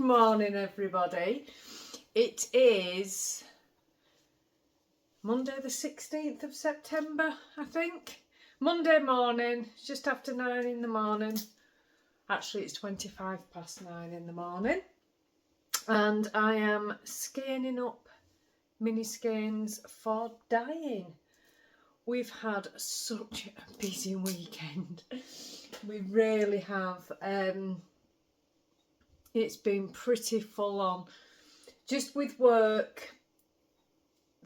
morning, everybody. It is Monday the 16th of September, I think. Monday morning, it's just after 9 in the morning. Actually, it's 25 past 9 in the morning. And I am scanning up mini skeins for dyeing. We've had such a busy weekend. We really have. It's been pretty full on. Just with work,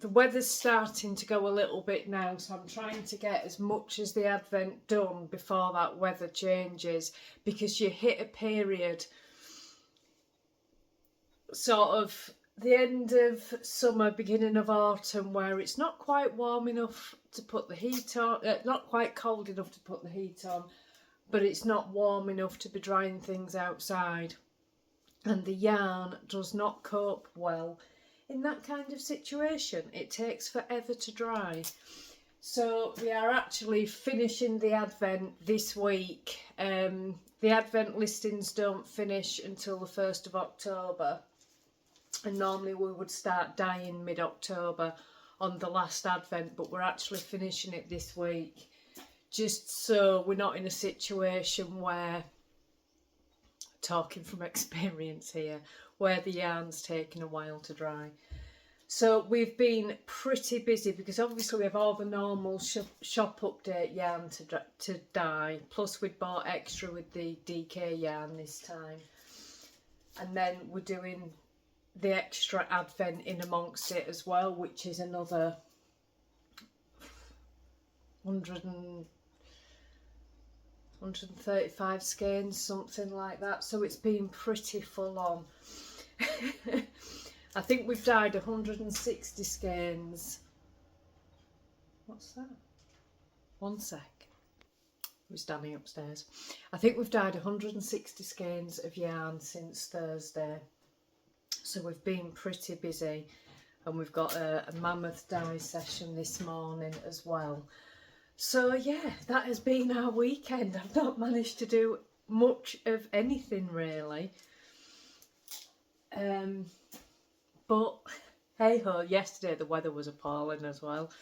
the weather's starting to go a little bit now, so I'm trying to get as much as the Advent done before that weather changes, because you hit a period, sort of the end of summer, beginning of autumn, where it's not quite warm enough to put the heat on, not quite cold enough to put the heat on, but it's not warm enough to be drying things outside. And the yarn does not cope well in that kind of situation. It takes forever to dry. So we are actually finishing the Advent this week. The Advent listings don't finish until the 1st of October. And normally we would start dyeing mid-October on the last Advent, but we're actually finishing it this week, just so we're not in a situation where, talking from experience here, where the yarn's taking a while to dry. So we've been pretty busy, because obviously we have all the normal shop update yarn to dye, plus we'd bought extra with the DK yarn this time, and then we're doing the extra Advent in amongst it as well, which is another 135 skeins, something like that. So it's been pretty full on. I think we've dyed 160 skeins. What's that? One sec. We're standing upstairs. I think we've dyed 160 skeins of yarn since Thursday. So we've been pretty busy, and we've got a mammoth dye session this morning as well. So yeah, that has been our weekend. I've not managed to do much of anything really. But hey ho, yesterday the weather was appalling as well.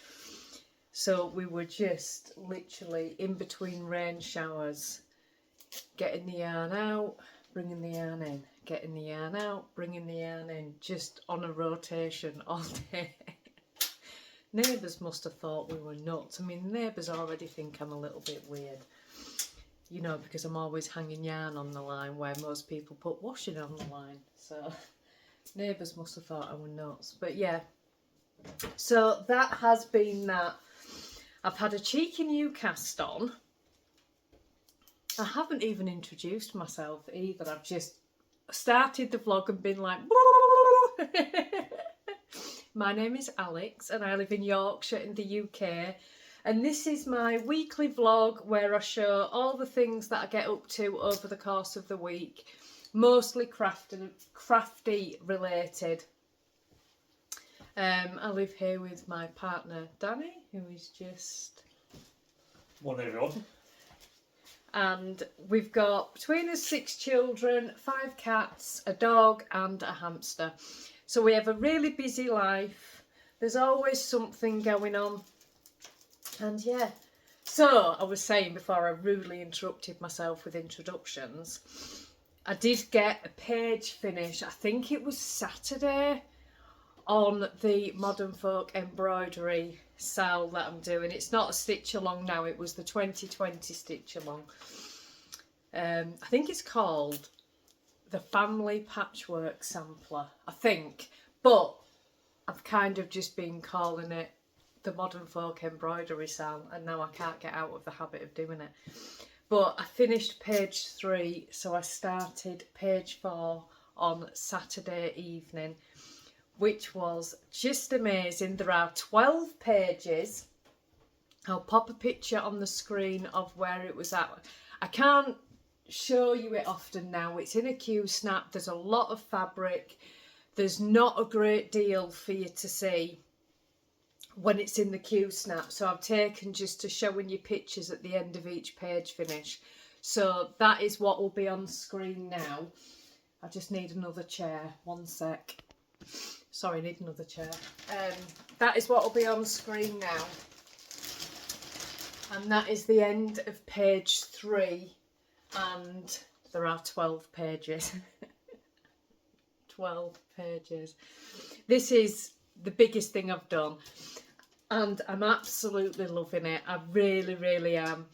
So we were just literally in between rain showers, getting the yarn out, bringing the yarn in, getting the yarn out, bringing the yarn in, just on a rotation all day. Neighbours must have thought we were nuts. I mean, neighbours already think I'm a little bit weird, you know, because I'm always hanging yarn on the line where most people put washing on the line. So neighbours must have thought I were nuts. But yeah, so that has been that. I've had a cheeky new cast on. I haven't even introduced myself either. I've just started the vlog and been like, my name is Alex and I live in Yorkshire in the UK, and this is my weekly vlog where I show all the things that I get up to over the course of the week, mostly crafty related. I live here with my partner Danny, who is just... Morning everyone. And we've got between us 6 children, 5 cats, a dog and a hamster. So we have a really busy life. There's always something going on. And yeah, so I was saying before I rudely interrupted myself with introductions, I did get a page finish, I think it was Saturday, on the Modern Folk embroidery sale that I'm doing. It's not a stitch along now, it was the 2020 stitch along. I think it's called the Family Patchwork Sampler, I think, but I've kind of just been calling it the Modern Folk embroidery sale, and now I can't get out of the habit of doing it. But I finished page 3, so I started page 4 on Saturday evening, which was just amazing. There are 12 pages. I'll pop a picture on the screen of where it was at. I can't show you it often now. It's in a Q-snap. There's a lot of fabric. There's not a great deal for you to see when it's in the Q-snap. So I've taken just to showing you pictures at the end of each page finish. So that is what will be on screen now. I just need another chair. One sec. Sorry, I need another chair. That is what will be on screen now. And that is the end of page 3. And there are 12 pages. 12 pages. This is the biggest thing I've done. And I'm absolutely loving it. I really, really am.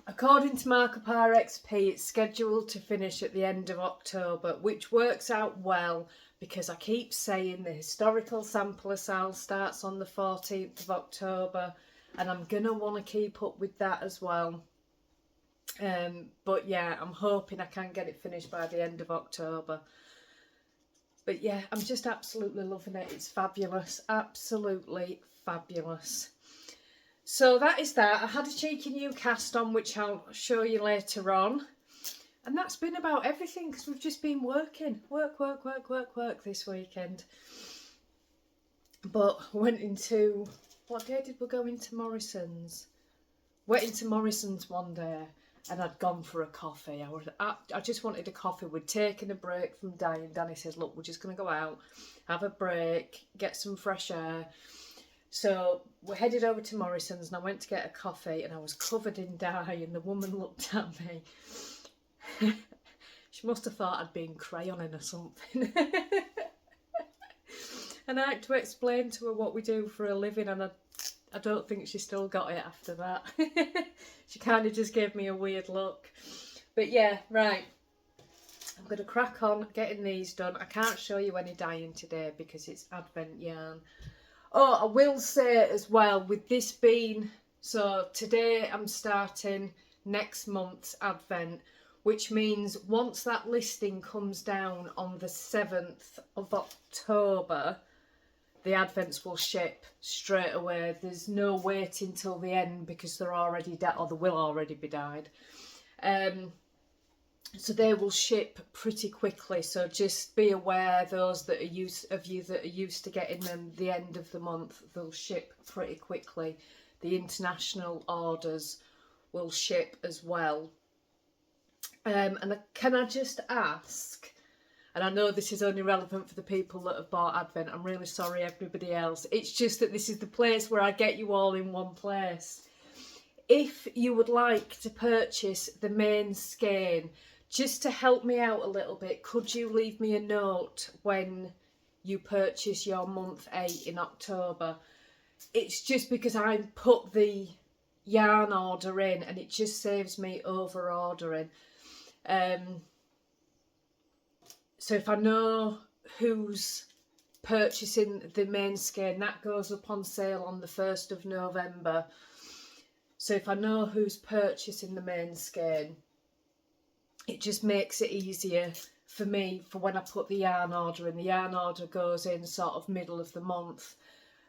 According to Markup RXP, it's scheduled to finish at the end of October, which works out well because I keep saying the historical sampler sale starts on the 14th of October and I'm going to want to keep up with that as well. But yeah, I'm hoping I can get it finished by the end of October. But yeah, I'm just absolutely loving it. It's fabulous. Absolutely fabulous. So that is that. I had a cheeky new cast on, which I'll show you later on. And that's been about everything because we've just been working. Work this weekend. But went into... What day did we go into Morrison's? Went into Morrison's one day and I'd gone for a coffee. I just wanted a coffee. We'd taken a break from Danny. Danny says, look, we're just going to go out, have a break, get some fresh air. So we headed over to Morrison's and I went to get a coffee and I was covered in dye and the woman looked at me. She must have thought I'd been crayoning or something. And I had to explain to her what we do for a living and I don't think she still got it after that. She kind of just gave me a weird look. But yeah, right. I'm going to crack on getting these done. I can't show you any dyeing today because it's Advent yarn. Oh, I will say as well, with this being, so today I'm starting next month's Advent, which means once that listing comes down on the 7th of October, the Advents will ship straight away. There's no waiting till the end because they're already dyed, or they will already be dyed. So they will ship pretty quickly. So just be aware, those that are used to getting them the end of the month, they'll ship pretty quickly. The international orders will ship as well. Can I just ask, and I know this is only relevant for the people that have bought Advent, I'm really sorry everybody else, it's just that this is the place where I get you all in one place. If you would like to purchase the main skein, just to help me out a little bit, could you leave me a note when you purchase your month 8 in October? It's just because I put the yarn order in and it just saves me over ordering. So if I know who's purchasing the main skein, that goes up on sale on the 1st of November. So if I know who's purchasing the main skein, it just makes it easier for me for when I put the yarn order in. The yarn order goes in sort of middle of the month.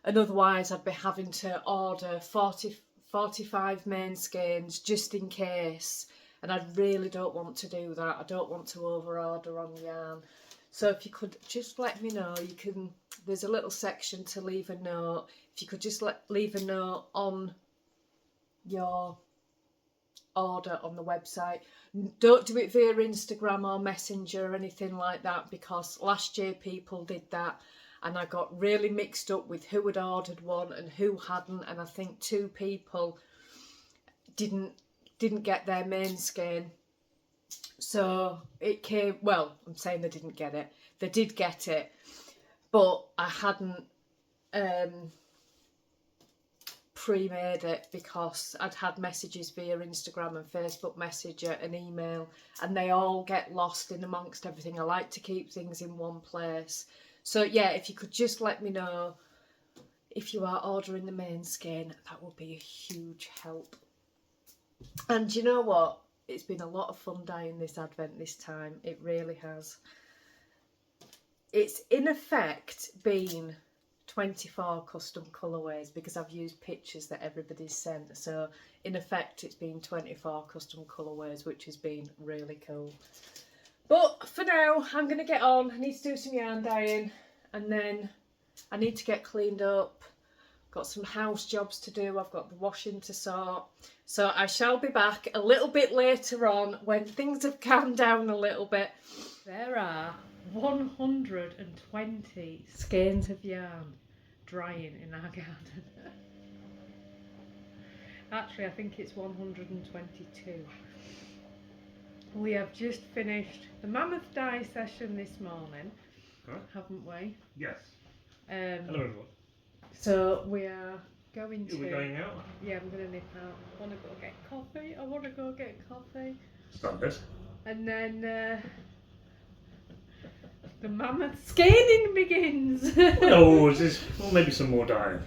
And otherwise I'd be having to order 45 main skeins just in case. And I really don't want to do that. I don't want to over order on yarn. So if you could just let me know, you can, there's a little section to leave a note. If you could just leave a note on your order on the website. Don't do it via Instagram or Messenger or anything like that, because last year people did that and I got really mixed up with who had ordered one and who hadn't, and I think 2 people didn't get their main skein. So it came, well, I'm saying they didn't get it, they did get it, but I hadn't pre-made it because I'd had messages via Instagram and Facebook Messenger and email, and they all get lost in amongst everything. I like to keep things in one place. So yeah, if you could just let me know if you are ordering the main skein, that would be a huge help. And you know what? It's been a lot of fun dyeing this Advent this time. It really has. It's in effect been 24 custom colourways because I've used pictures that everybody's sent. So in effect it's been 24 custom colourways, which has been really cool. But for now I'm going to get on. I need to do some yarn dyeing and then I need to get cleaned up, got some house jobs to do, I've got the washing to sort. So I shall be back a little bit later on when things have calmed down a little bit. There are 120 skeins of yarn drying in our garden. Actually, I think it's 122. We have just finished the mammoth dye session this morning, haven't we? Yes. Hello everyone. So we are going to... Are we going out? Yeah, I'm going to nip out. I want to go get coffee. Standard. And then the mammoth scaling begins. No, well, maybe some more dyeing.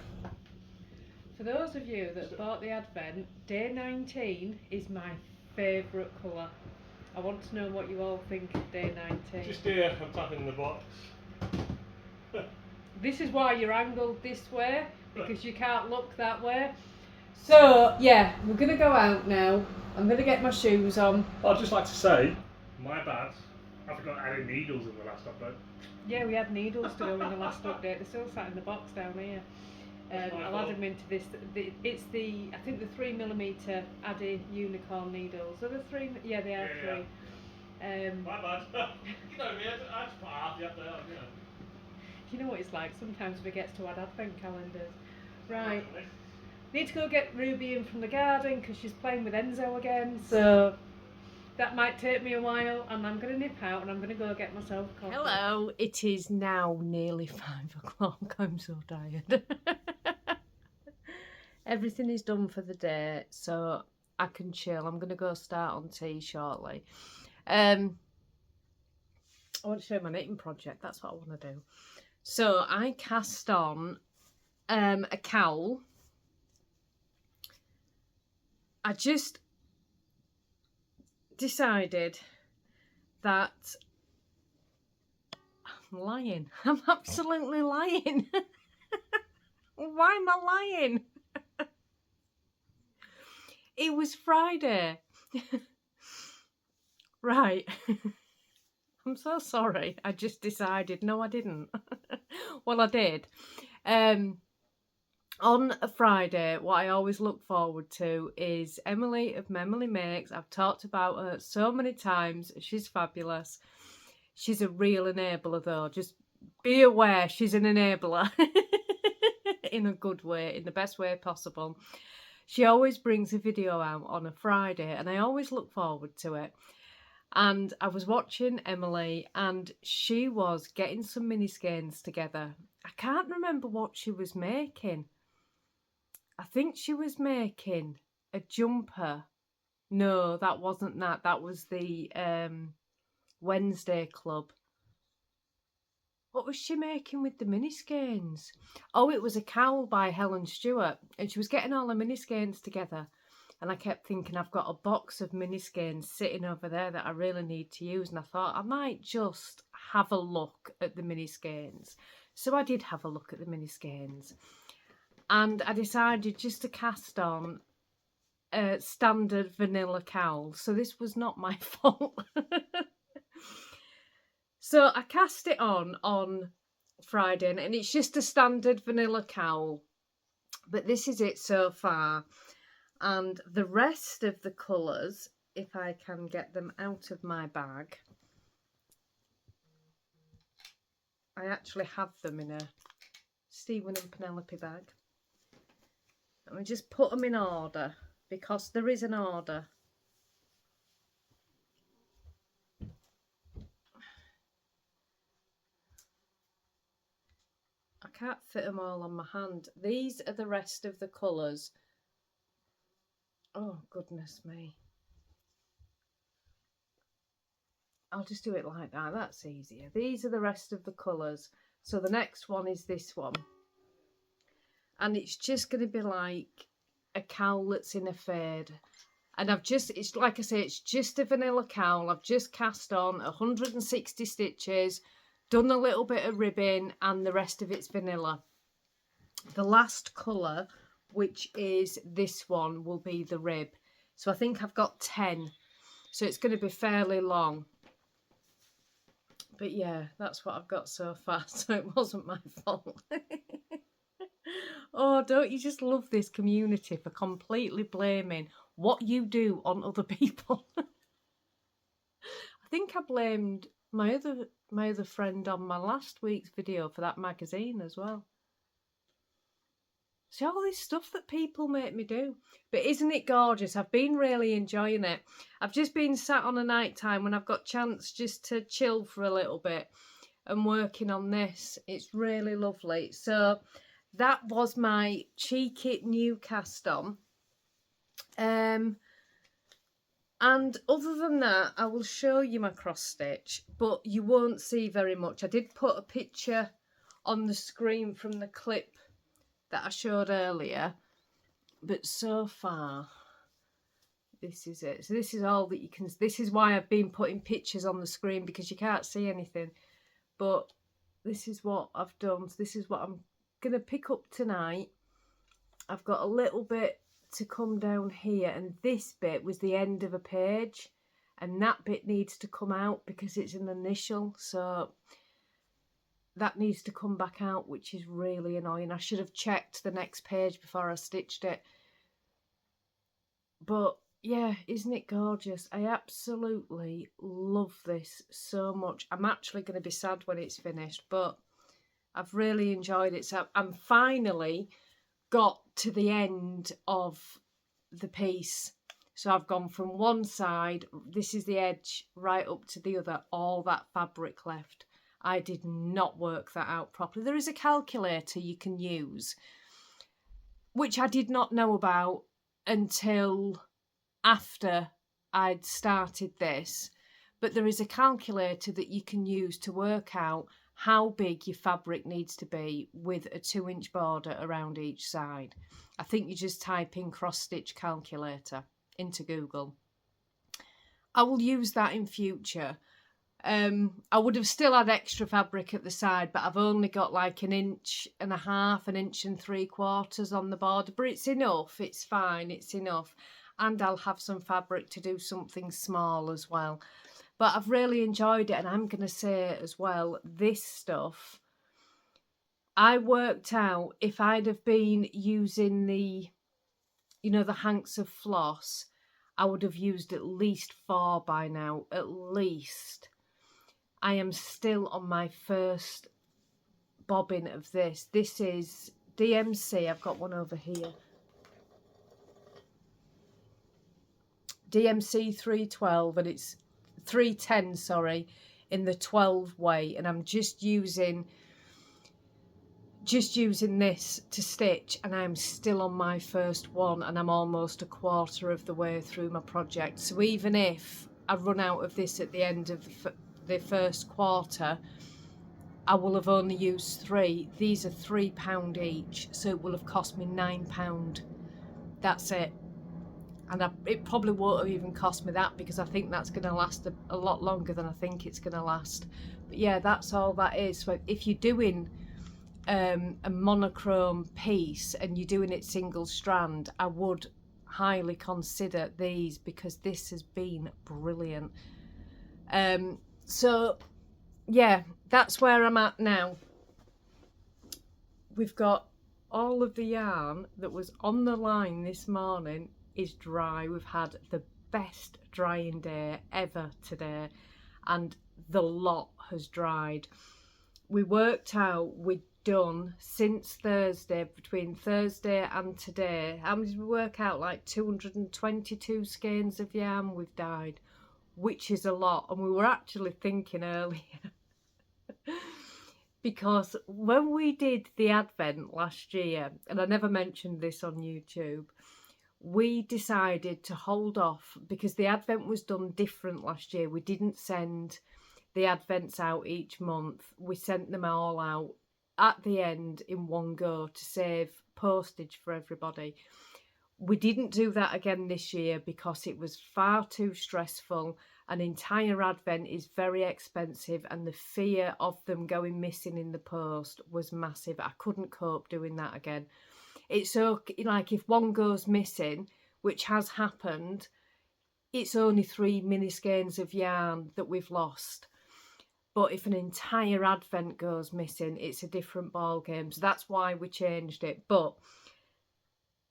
For those of you that bought the Advent, day 19 is my favourite colour. I want to know what you all think of day 19. Just here, I'm tapping the box. This is why you're angled this way, because you can't look that way. So, yeah, we're going to go out now. I'm going to get my shoes on. I'd just like to say, my bad, I forgot adding needles in the last upload. Yeah, we had needles to go in the last update. They're still sat in the box down here. I'll add them into this. It's the, I think the 3mm Addy unicorn needles. Are the 3? Yeah, they are 3. My bad. You know me, I just put half the up there, you know. You know what it's like, sometimes forgets to add advent calendars. Right, need to go get Ruby in from the garden because she's playing with Enzo again, so that might take me a while, and I'm going to nip out and I'm going to go get myself coffee. Hello, it is now nearly 5 o'clock, I'm so tired. Everything is done for the day, so I can chill. I'm going to go start on tea shortly. I want to show my knitting project, that's what I want to do. So I cast on a cowl. I just decided that I'm lying. I'm absolutely lying. Why am I lying? It was Friday. Right. I'm so sorry. I just decided. No, I didn't. Well, I did. On a Friday, what I always look forward to is Emily of Memily Makes. I've talked about her so many times. She's fabulous. She's a real enabler, though. Just be aware she's an enabler. In a good way, in the best way possible. She always brings a video out on a Friday, and I always look forward to it. And I was watching Emily and she was getting some mini skeins together. I can't remember what she was making. I think she was making a jumper. No, that wasn't that. That was the Wednesday Club. What was she making with the mini skeins? Oh, it was a cowl by Helen Stewart. And she was getting all the mini skeins together. And I kept thinking, I've got a box of mini skeins sitting over there that I really need to use. And I thought I might just have a look at the mini skeins. So I did have a look at the mini skeins. And I decided just to cast on a standard vanilla cowl. So this was not my fault. So I cast it on Friday. And it's just a standard vanilla cowl. But this is it so far. And the rest of the colours, if I can get them out of my bag, I actually have them in a Stephen and Penelope bag. Let me just put them in order, because there is an order. I can't fit them all on my hand. These are the rest of the colours. Oh, goodness me. I'll just do it like that. That's easier. These are the rest of the colours. So the next one is this one. And it's just going to be like a cowl that's in a fade. And it's like I say, it's just a vanilla cowl. I've just cast on 160 stitches, done a little bit of ribbing, and the rest of it's vanilla. The last colour, which is this one, will be the rib. So I think I've got 10. So it's going to be fairly long. But yeah, that's what I've got so far. So it wasn't my fault. Oh, don't you just love this community for completely blaming what you do on other people? I think I blamed my other friend on my last week's video for that magazine as well. See all this stuff that people make me do. But isn't it gorgeous? I've been really enjoying it. I've just been sat on a night time when I've got chance just to chill for a little bit and working on this. It's really lovely. So that was my cheeky new cast on. And other than that, I will show you my cross stitch, but you won't see very much. I did put a picture on the screen from the clip that I showed earlier, but so far this is it. So this is all that you can, this is why I've been putting pictures on the screen, because you can't see anything, but this is what I've done. So this is what I'm gonna pick up tonight. I've got a little bit to come down here, and this bit was the end of a page, and that bit needs to come out because it's an initial, so that needs to come back out, which is really annoying. I should have checked the next page before I stitched it. But yeah, isn't it gorgeous? I absolutely love this so much. I'm actually going to be sad when it's finished, but I've really enjoyed it. So I'm finally got to the end of the piece. So I've gone from one side, this is the edge, right up to the other, all that fabric left. I did not work that out properly. There is a calculator you can use, which I did not know about until after I'd started this. But there is a calculator that you can use to work out how big your fabric needs to be with a 2-inch border around each side. I think you just type in cross stitch calculator into Google. I will use that in future. I would have still had extra fabric at the side, but I've only got like 1.5 inches, 1.75 inches on the border, but it's enough, it's fine, it's enough. And I'll have some fabric to do something small as well. But I've really enjoyed it, and I'm going to say as well, this stuff, I worked out if I'd have been using the, you know, the hanks of floss, I would have used at least 4 by now, at least. I am still on my first bobbin of this. This is DMC. I've got one over here. DMC 312, and it's 310, sorry, in the 12 weight. And I'm just using this to stitch, and I'm still on my first one, and I'm almost a quarter of the way through my project. So even if I run out of this at the end of the first quarter, I will have only used 3. These are £3 each, so it will have cost me £9. That's it. And it probably won't have even cost me that, because I think that's going to last a lot longer than I think it's going to last. But yeah, that's all that is. So if you're doing a monochrome piece and you're doing it single strand, I would highly consider these, because this has been brilliant. So yeah, that's where I'm at now. We've got all of the yarn that was on the line this morning is dry. We've had the best drying day ever today, and the lot has dried. We worked out we'd done since Thursday, between Thursday and today, how many did we work out? Like 222 skeins of yarn we've dyed, which is a lot. And we were actually thinking earlier because when we did the advent last year, and I never mentioned this on YouTube, we decided to hold off because the advent was done different last year. We didn't send the advents out each month. We sent them all out at the end in one go to save postage for everybody. We didn't do that again this year because it was far too stressful. An entire advent is very expensive, and the fear of them going missing in the post was massive. I couldn't cope doing that again. It's okay, like if one goes missing, which has happened, it's only 3 mini skeins of yarn that we've lost. But if an entire advent goes missing, it's a different ball game. So that's why we changed it. But,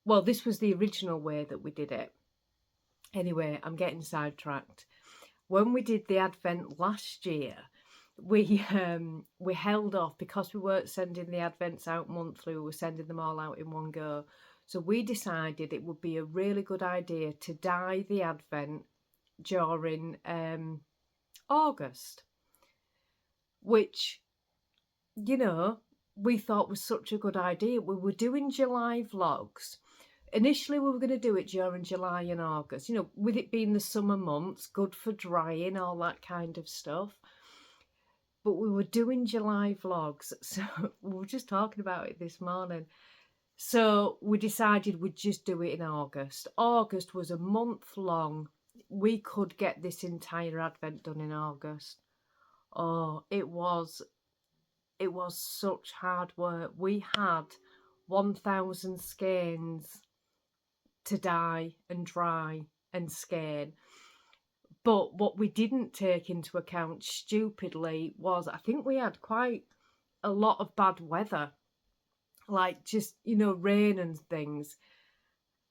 well, this was the original way that we did it. Anyway, I'm getting sidetracked. When we did the advent last year, we held off because we weren't sending the advents out monthly. We were sending them all out in one go. So we decided it would be a really good idea to dye the advent during August, which, you know, we thought was such a good idea. We were doing July vlogs. Initially, we were going to do it during July and August, you know, with it being the summer months, good for drying, all that kind of stuff. But we were doing July vlogs, so we were just talking about it this morning. So we decided we'd just do it in August. August was a month long. We could get this entire advent done in August. Oh, it was such hard work. We had 1,000 skeins to dye and dry and skein. But what we didn't take into account, stupidly, was I think we had quite a lot of bad weather. Like just, you know, rain and things.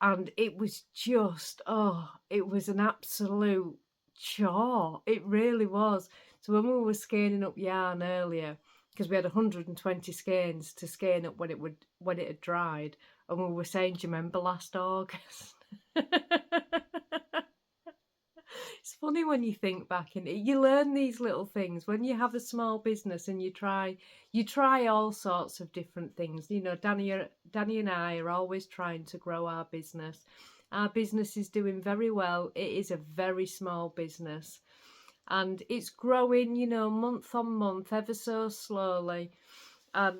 And it was just, oh, it was an absolute chore. It really was. So when we were skeins up yarn earlier, because we had 120 skeins to skein up when it had dried, and we were saying, do you remember last August? It's funny when you think back in it. You learn these little things when you have a small business and you try all sorts of different things. You know, Danny and I are always trying to grow our business. Our business is doing very well. It is a very small business and it's growing, you know, month on month, ever so slowly. And,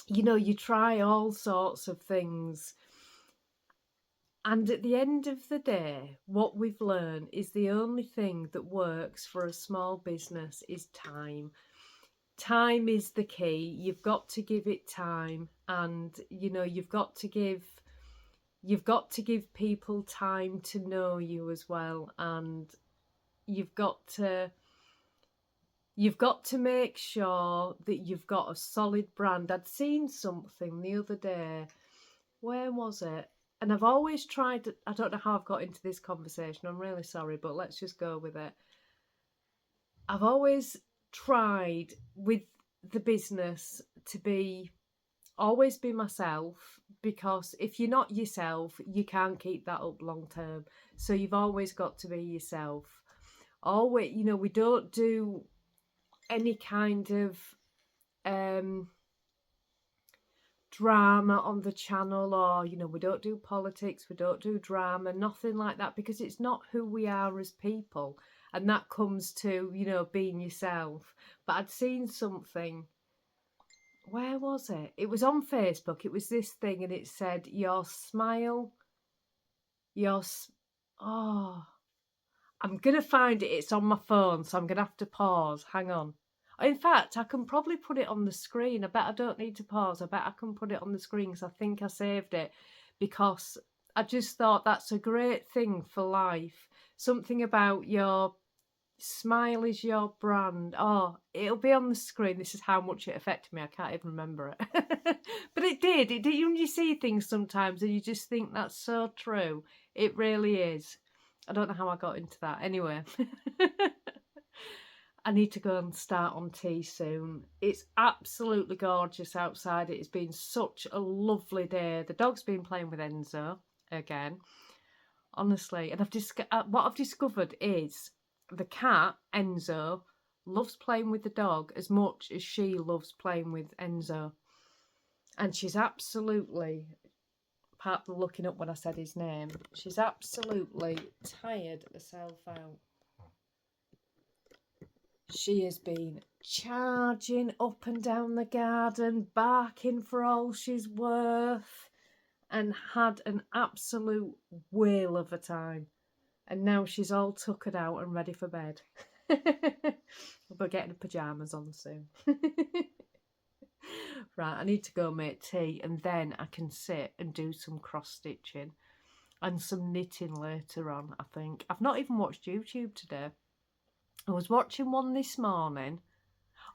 you know, you try all sorts of things. And at the end of the day, what we've learned is the only thing that works for a small business is time. Time is the key. You've got to give it time, and you know, you've got to give people time to know you as well, and you've got to make sure that you've got a solid brand. I'd seen something the other day. Where was it? And I've always tried, I don't know how I've got into this conversation, I'm really sorry, but let's just go with it. I've always tried with the business to always be myself, because if you're not yourself, you can't keep that up long term. So you've always got to be yourself. Always, you know, we don't do any kind of drama on the channel, or, you know, we don't do politics, we don't do drama, nothing like that, because it's not who we are as people, and that comes to, you know, being yourself. But I'd seen something, where was it? It was on Facebook. It was this thing, and it said, your smile, oh, I'm gonna find it. It's on my phone, so I'm gonna have to pause. Hang on. In fact, I can probably put it on the screen. I bet I don't need to pause. I bet I can put it on the screen because I think I saved it, because I just thought that's a great thing for life. Something about your smile is your brand. Oh, it'll be on the screen. This is how much it affected me. I can't even remember it. But it did. It did. You see things sometimes and you just think that's so true. It really is. I don't know how I got into that. Anyway. I need to go and start on tea soon. It's absolutely gorgeous outside. It's been such a lovely day. The dog's been playing with Enzo again, honestly. And what I've discovered is the cat, Enzo, loves playing with the dog as much as she loves playing with Enzo. And she's absolutely, apart from looking up when I said his name, she's absolutely tired herself out. She has been charging up and down the garden, barking for all she's worth, and had an absolute whale of a time. And now she's all tuckered out and ready for bed. We're getting her pyjamas on soon. Right, I need to go make tea, and then I can sit and do some cross stitching and some knitting later on, I think. I've not even watched YouTube today. I was watching one this morning.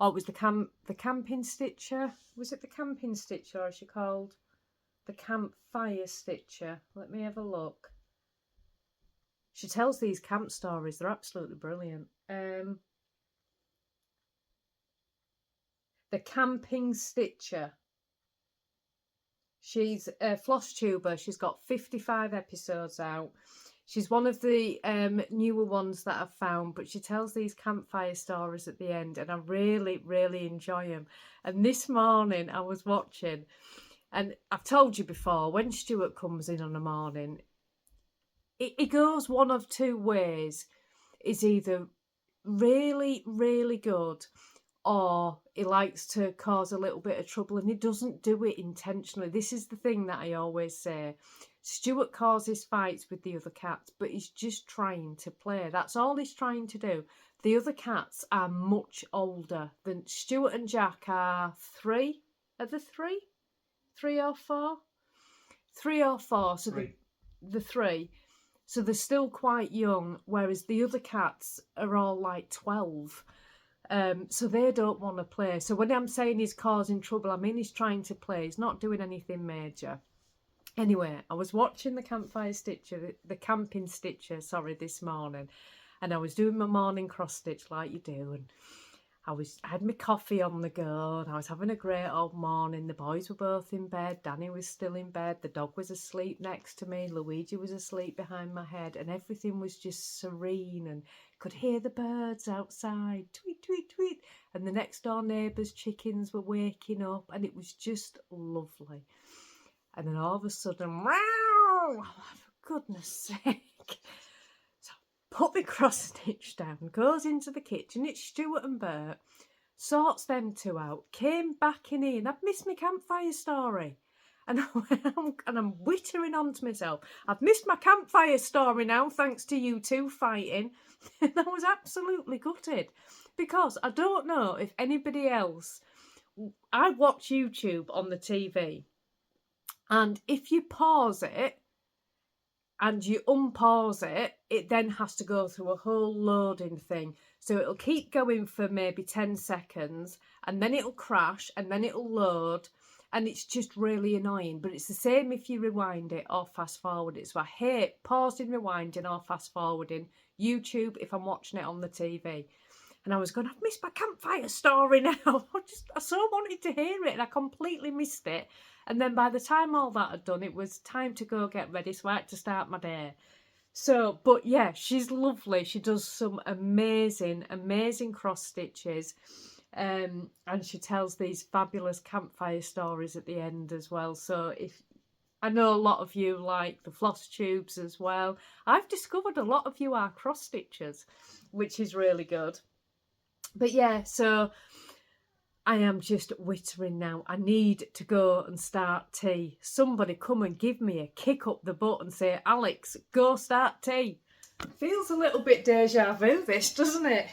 Oh, it was the camping stitcher. Was it the camping stitcher, or is she called the campfire stitcher? Let me have a look. She tells these camp stories. They're absolutely brilliant. The camping stitcher. She's a Floss tuber. She's got 55 episodes out. She's one of the newer ones that I've found, but she tells these campfire stories at the end, and I really, really enjoy them. And this morning I was watching, and I've told you before, when Stuart comes in on a morning, it goes one of two ways. It's either really, really good, or he likes to cause a little bit of trouble, and he doesn't do it intentionally. This is the thing that I always say. Stuart causes fights with the other cats, but he's just trying to play. That's all he's trying to do. The other cats are much older than Stuart and Jack are 3. Are there 3? 3 or 4? 3 or 4. So the 3. So they're still quite young, whereas the other cats are all like 12. So they don't want to play. So when I'm saying he's causing trouble, I mean he's trying to play. He's not doing anything major. Anyway, I was watching the campfire stitcher, the camping stitcher, sorry, this morning, and I was doing my morning cross stitch like you do, and I had my coffee on the go, and I was having a great old morning. The boys were both in bed. Danny was still in bed. The dog was asleep next to me. Luigi was asleep behind my head, and everything was just serene, and could hear the birds outside, tweet, tweet, tweet, and the next door neighbours' chickens were waking up, and it was just lovely. And then all of a sudden, wow! Oh, for goodness sake. So I put my cross stitch down, goes into the kitchen. It's Stuart and Bert, sorts them two out, came back in here, and I've missed my campfire story. And I'm wittering on to myself. I've missed my campfire story now, thanks to you two fighting. And I was absolutely gutted. Because I don't know if anybody else... I watch YouTube on the TV. And if you pause it and you unpause it, it then has to go through a whole loading thing. So it'll keep going for maybe 10 seconds, and then it'll crash, and then it'll load, and it's just really annoying. But it's the same if you rewind it or fast forward it. So I hate pausing, rewinding, or fast forwarding YouTube if I'm watching it on the TV. And I was going, I've missed my campfire story now. I so wanted to hear it, and I completely missed it. And then by the time all that had done, it was time to go get ready, so I had to start my day. So, but yeah, she's lovely. She does some amazing, amazing cross stitches. And she tells these fabulous campfire stories at the end as well. So if I know a lot of you like the floss tubes as well. I've discovered a lot of you are cross stitchers, which is really good. But yeah, so I am just wittering now. I need to go and start tea. Somebody come and give me a kick up the butt and say, Alex, go start tea. Feels a little bit deja vu, this, doesn't it?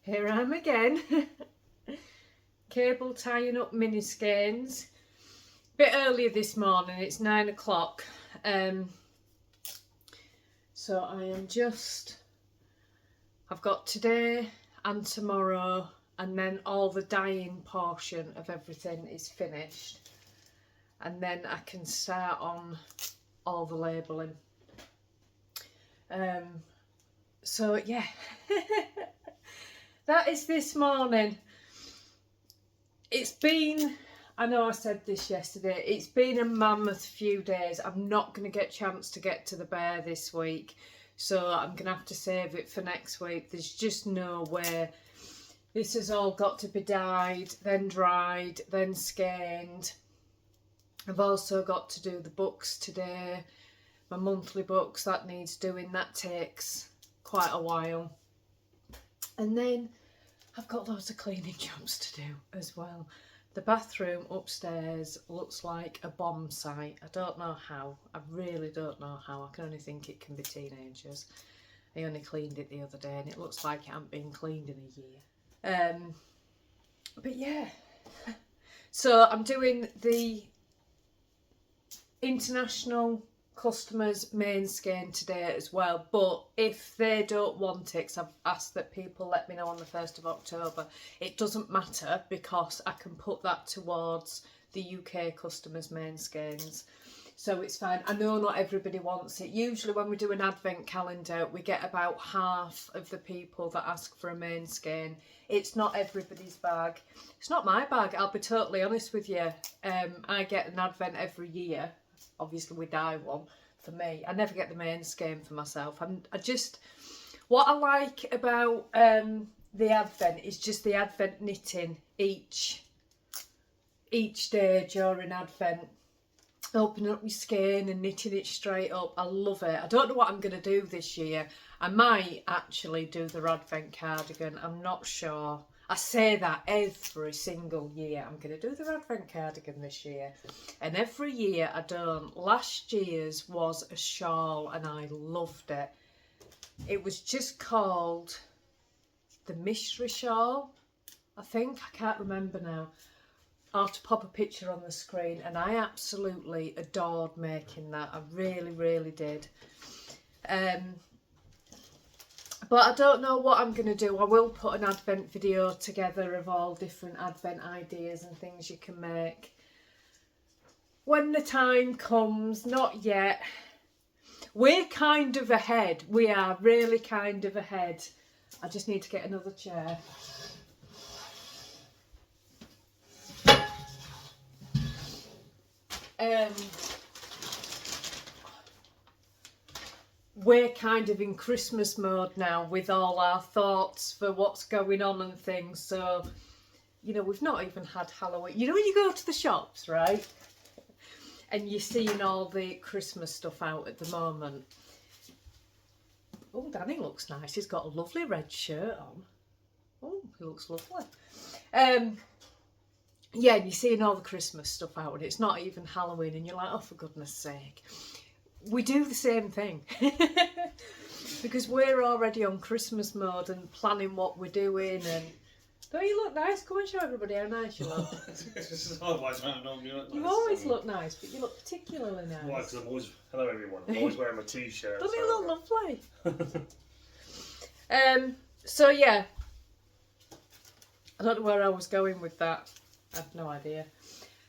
Here I am again. Cable tying up mini skeins. Bit earlier this morning, it's 9 o'clock. So I am just... I've got today and tomorrow, and then all the dyeing portion of everything is finished, and then I can start on all the labelling. So yeah, that is this morning. It's been, I know I said this yesterday, it's been a mammoth few days. I'm not going to get a chance to get to the bear this week, so I'm going to have to save it for next week. There's just no way. This has all got to be dyed, then dried, then skeined. I've also got to do the books today, my monthly books, that needs doing. That takes quite a while. And then I've got loads of cleaning jobs to do as well. The bathroom upstairs looks like a bomb site. I don't know how. I really don't know how. I can only think it can be teenagers. I only cleaned it the other day, and it looks like it hasn't been cleaned in a year. But yeah. So I'm doing the international customers main skein today as well, but if they don't want it, 'cause I've asked that people let me know on the 1st of October, it doesn't matter because I can put that towards the UK customers main skeins, so it's fine. I know not everybody wants it. Usually when we do an advent calendar, we get about half of the people that ask for a main skein. It's not everybody's bag. It's not my bag, I'll be totally honest with you. I get an advent every year. Obviously we dye one for me. I never get the main skein for myself. What I like about the advent is just the advent knitting each day during advent. Opening up your skein and knitting it straight up. I love it. I don't know what I'm going to do this year. I might actually do the advent cardigan. I'm not sure. I say that every single year. I'm going to do the advent cardigan this year. And every year I don't. Last year's was a shawl and I loved it. It was just called the mystery shawl, I think. I can't remember now. I'll have to pop a picture on the screen, and I absolutely adored making that. I really, really did. But I don't know what I'm going to do. I will put an advent video together of all different advent ideas and things you can make when the time comes. Not yet. We're kind of ahead. We are really kind of ahead. I just need to get another chair. We're kind of in Christmas mode now with all our thoughts for what's going on and things. So, you know, we've not even had Halloween. You know when you go to the shops, right? And you're seeing all the Christmas stuff out at the moment. Oh, Danny looks nice. He's got a lovely red shirt on. Oh, he looks lovely. Yeah, and you're seeing all the Christmas stuff out and it's not even Halloween and you're like, oh, for goodness sake. We do the same thing. Because we're already on Christmas mode and planning what we're doing. And don't you look nice? Come and show everybody how nice you look. You always look nice, but you look particularly nice. Why? Because I'm always, hello everyone, I'm always wearing my t-shirt. Don't you look lovely? So yeah, I don't know where I was going with that. I have no idea.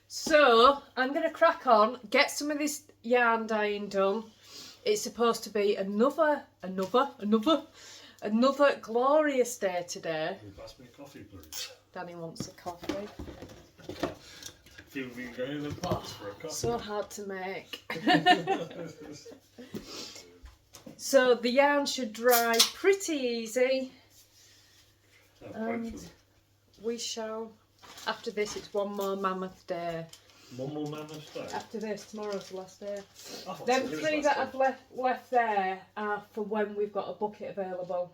So I'm going to crack on, get some of this yarn dyeing done. It's supposed to be another glorious day today. Pass me a coffee, please. Danny wants a coffee. People been going in the past for a coffee. So hard to make. So the yarn should dry pretty easy. And we shall, after this it's one more mammoth day. One more mammoth day? After this, tomorrow's the last day. Them three that I've left there are for when we've got a bucket available.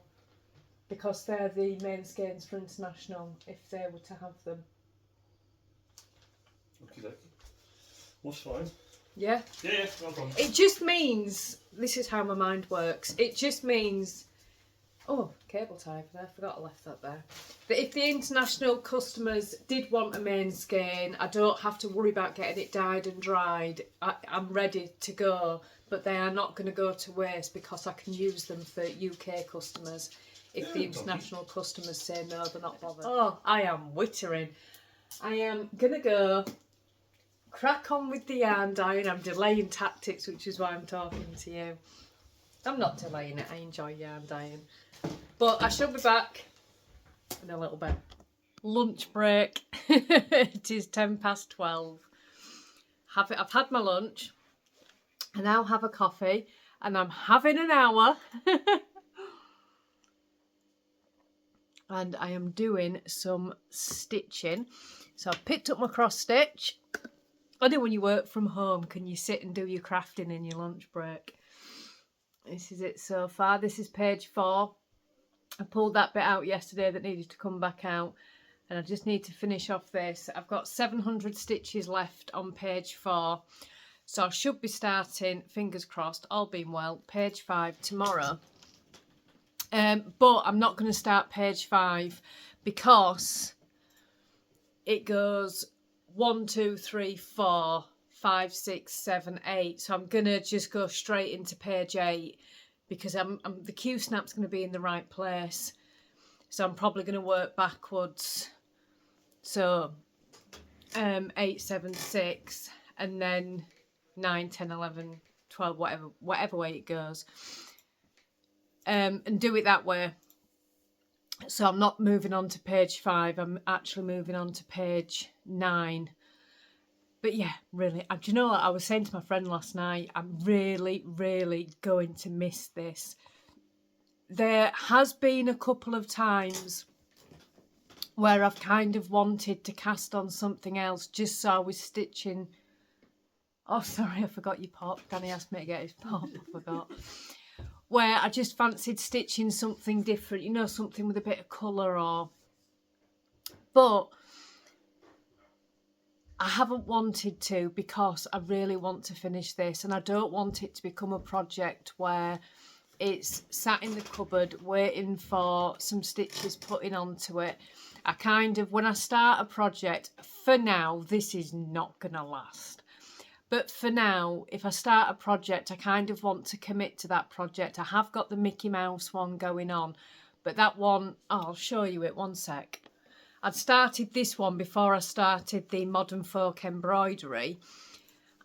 Because they're the main skeins for international, if they were to have them. Okay, that's fine. Yeah? Yeah, no problem. It just means, this is how my mind works, it just means, oh, cable tie over there, I forgot I left that there. That if the international customers did want a main skein, I don't have to worry about getting it dyed and dried. I'm ready to go, but they are not going to go to waste because I can use them for UK customers. If the international customers say no, they're not bothered. Oh, I am wittering. I am going to go crack on with the yarn dyeing. I'm delaying tactics, which is why I'm talking to you. I'm not delaying it, I enjoy yarn dyeing. But I shall be back in a little bit. Lunch break. It is 12:10. I've had my lunch. I now have a coffee and I'm having an hour. And I am doing some stitching. So I've picked up my cross stitch. Only when you work from home can you sit and do your crafting in your lunch break. This is it so far. This is page 4. I pulled that bit out yesterday that needed to come back out. And I just need to finish off this. I've got 700 stitches left on page 4. So I should be starting, fingers crossed, all being well, page 5 tomorrow. But I'm not going to start page 5 because it goes 1, 2, 3, 4, 5, 6, 7, 8. So I'm gonna just go straight into page 8 because the Q snap's gonna be in the right place. So I'm probably gonna work backwards. So 8, 7, 6, and then 9, 10, 11, 12, whatever way it goes. And do it that way. So I'm not moving on to page 5, I'm actually moving on to page 9. But yeah, really, do you know what I was saying to my friend last night? I'm really, really going to miss this. There has been a couple of times where I've kind of wanted to cast on something else just so I was stitching. Oh, sorry, I forgot your pop. Danny asked me to get his pop, I forgot. Where I just fancied stitching something different, you know, something with a bit of colour or... But I haven't wanted to because I really want to finish this and I don't want it to become a project where it's sat in the cupboard waiting for some stitches putting onto it. I kind of, when I start a project, for now, this is not going to last. But for now, if I start a project, I kind of want to commit to that project. I have got the Mickey Mouse one going on, but that one, I'll show you it, one sec. I'd started this one before I started the Modern Folk embroidery,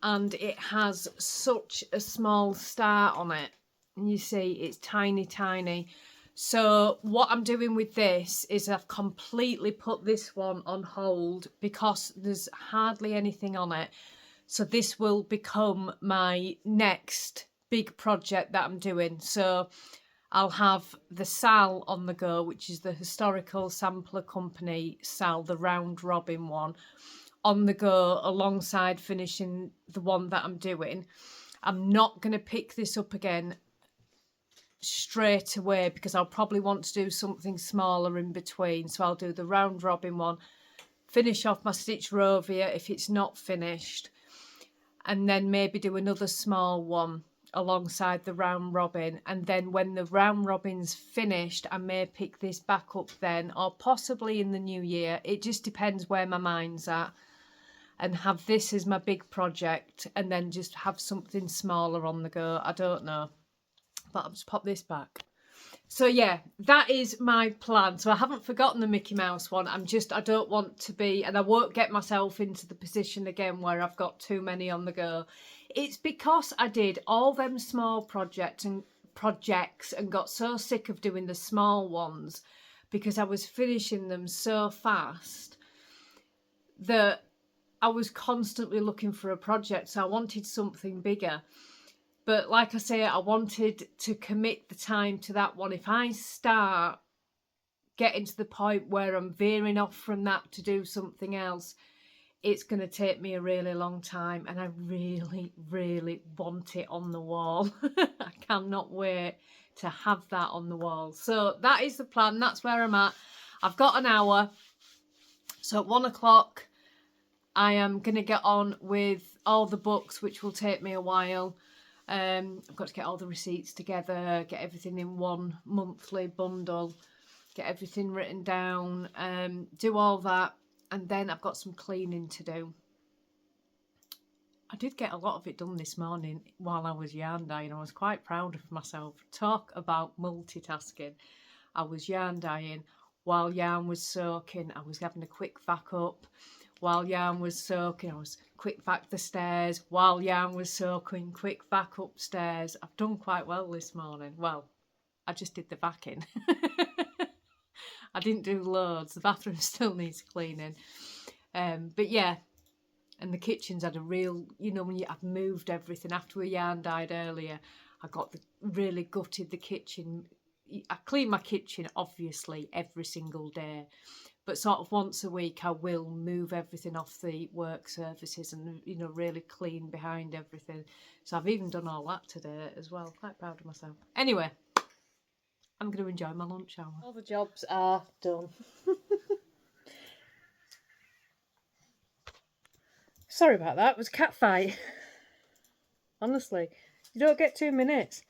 and it has such a small star on it. And you see, it's tiny, tiny. So what I'm doing with this is I've completely put this one on hold because there's hardly anything on it. So this will become my next big project that I'm doing. So I'll have the SAL on the go, which is the Historical Sampler Company SAL, the round robin one, on the go alongside finishing the one that I'm doing. I'm not going to pick this up again straight away because I'll probably want to do something smaller in between. So I'll do the round robin one, finish off my Stitch Rovia if it's not finished, and then maybe do another small one alongside the round robin. And then when the round robin's finished, I may pick this back up then, or possibly in the new year. It just depends where my mind's at, and have this as my big project and then just have something smaller on the go. I don't know, but I'll just pop this back. So yeah, that is my plan. So I haven't forgotten the Mickey Mouse one. I don't want to be, and I won't get myself into the position again where I've got too many on the go. It's because I did all them small projects and got so sick of doing the small ones because I was finishing them so fast that I was constantly looking for a project. So I wanted something bigger. But like I say, I wanted to commit the time to that one. If I start getting to the point where I'm veering off from that to do something else, it's going to take me a really long time. And I really, really want it on the wall. I cannot wait to have that on the wall. So that is the plan. That's where I'm at. I've got an hour. So at 1 o'clock, I am going to get on with all the books, which will take me a while. I've got to get all the receipts together, get everything in one monthly bundle, get everything written down, do all that, and then I've got some cleaning to do. I did get a lot of it done this morning while I was yarn dyeing. I was quite proud of myself. Talk about multitasking. I was yarn dyeing while yarn was soaking. I was having a quick vac up. While yarn was soaking, I was quick vac the stairs. While yarn was soaking, quick vac upstairs. I've done quite well this morning. Well, I just did the vacuuming. I didn't do loads. The bathroom still needs cleaning. But yeah, and the kitchen's had a real, you know, when I've moved everything after we yarn dyed earlier, I got really gutted the kitchen. I clean my kitchen obviously every single day, but sort of once a week I will move everything off the work surfaces and, you know, really clean behind everything. So I've even done all that today as well. Quite proud of myself. Anyway, I'm going to enjoy my lunch hour. All the jobs are done. Sorry about that. It was a cat fight. Honestly, you don't get 2 minutes.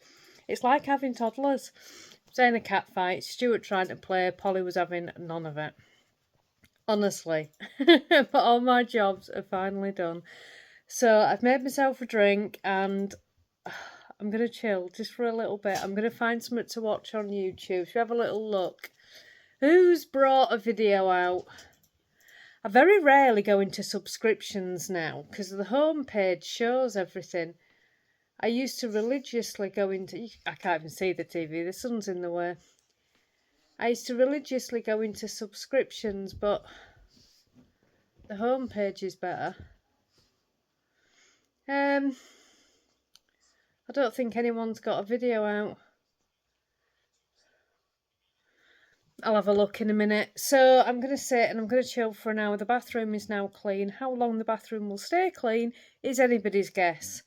It's like having toddlers. Saying a cat fight, Stuart trying to play, Polly was having none of it. Honestly. But all my jobs are finally done. So I've made myself a drink and I'm going to chill just for a little bit. I'm going to find something to watch on YouTube. Should we have a little look? Who's brought a video out? I very rarely go into subscriptions now because the homepage shows everything. I used to religiously go into... I can't even see the TV, the sun's in the way. I used to religiously go into subscriptions, but the homepage is better. I don't think anyone's got a video out. I'll have a look in a minute. So I'm going to sit and I'm going to chill for an hour. The bathroom is now clean. How long the bathroom will stay clean is anybody's guess.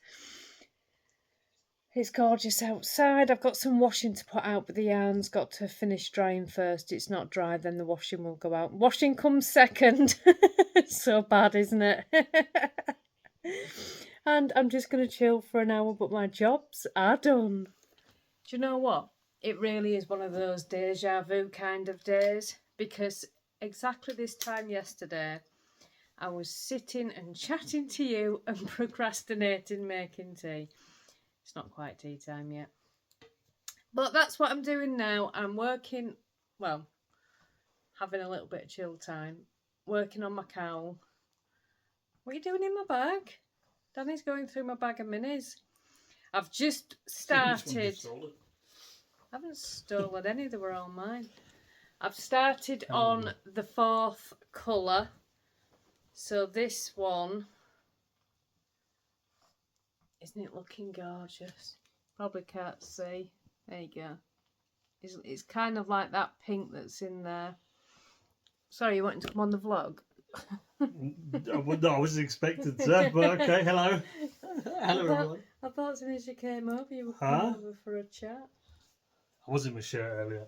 It's gorgeous outside. I've got some washing to put out, but the yarn's got to finish drying first. It's not dry, then the washing will go out. Washing comes second. It's so bad, isn't it? And I'm just going to chill for an hour, but my jobs are done. Do you know what? It really is one of those deja vu kind of days, because exactly this time yesterday, I was sitting and chatting to you and procrastinating making tea. It's not quite tea time yet. But that's what I'm doing now. I'm working, well, having a little bit of chill time, working on my cowl. What are you doing in my bag? Danny's going through my bag of minis. I've just started... I haven't stolen any, they were all mine. I've started on the 4th colour. So this one, isn't it looking gorgeous? Probably can't see. There you go. It's kind of like that pink that's in there. Sorry, you wanting to come on the vlog? I wasn't expected to, but okay, hello. Hello, everyone. I thought as soon as you came over, you were coming over for a chat. I was in my shirt earlier.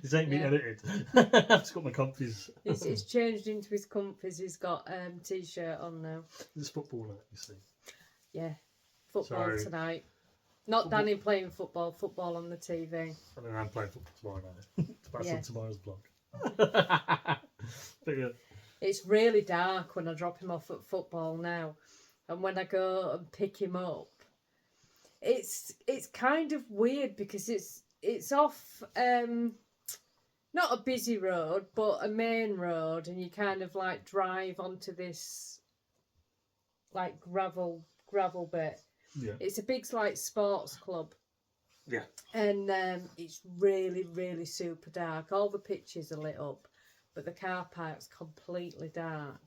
This ain't been edited. I've just got my comfies. It's changed into his comfies. He's got t-shirt on now. It's football night, you see. Yeah, football tonight. Not Danny playing football. Football on the TV. I mean, I'm playing football tomorrow night. That's on tomorrow's vlog. But yeah. It's really dark when I drop him off at football now, and when I go and pick him up, it's kind of weird because it's off not a busy road but a main road, and you kind of like drive onto this like gravel bit. Yeah. It's a big like sports club. Yeah. And it's really super dark. All the pitches are lit up, but the car park's completely dark.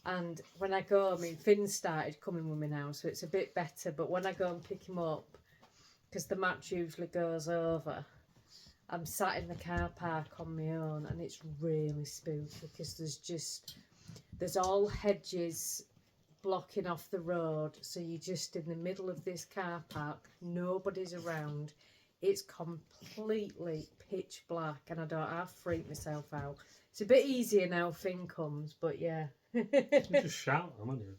And when I go, I mean, Finn started coming with me now, so it's a bit better. But when I go and pick him up, because the match usually goes over, I'm sat in the car park on my own, and it's really spooky because there's all hedges blocking off the road, so you're just in the middle of this car park, nobody's around, it's completely pitch black, and I don't half freak myself out. It's a bit easier now Finn comes, but yeah. You just shout, I'm under it.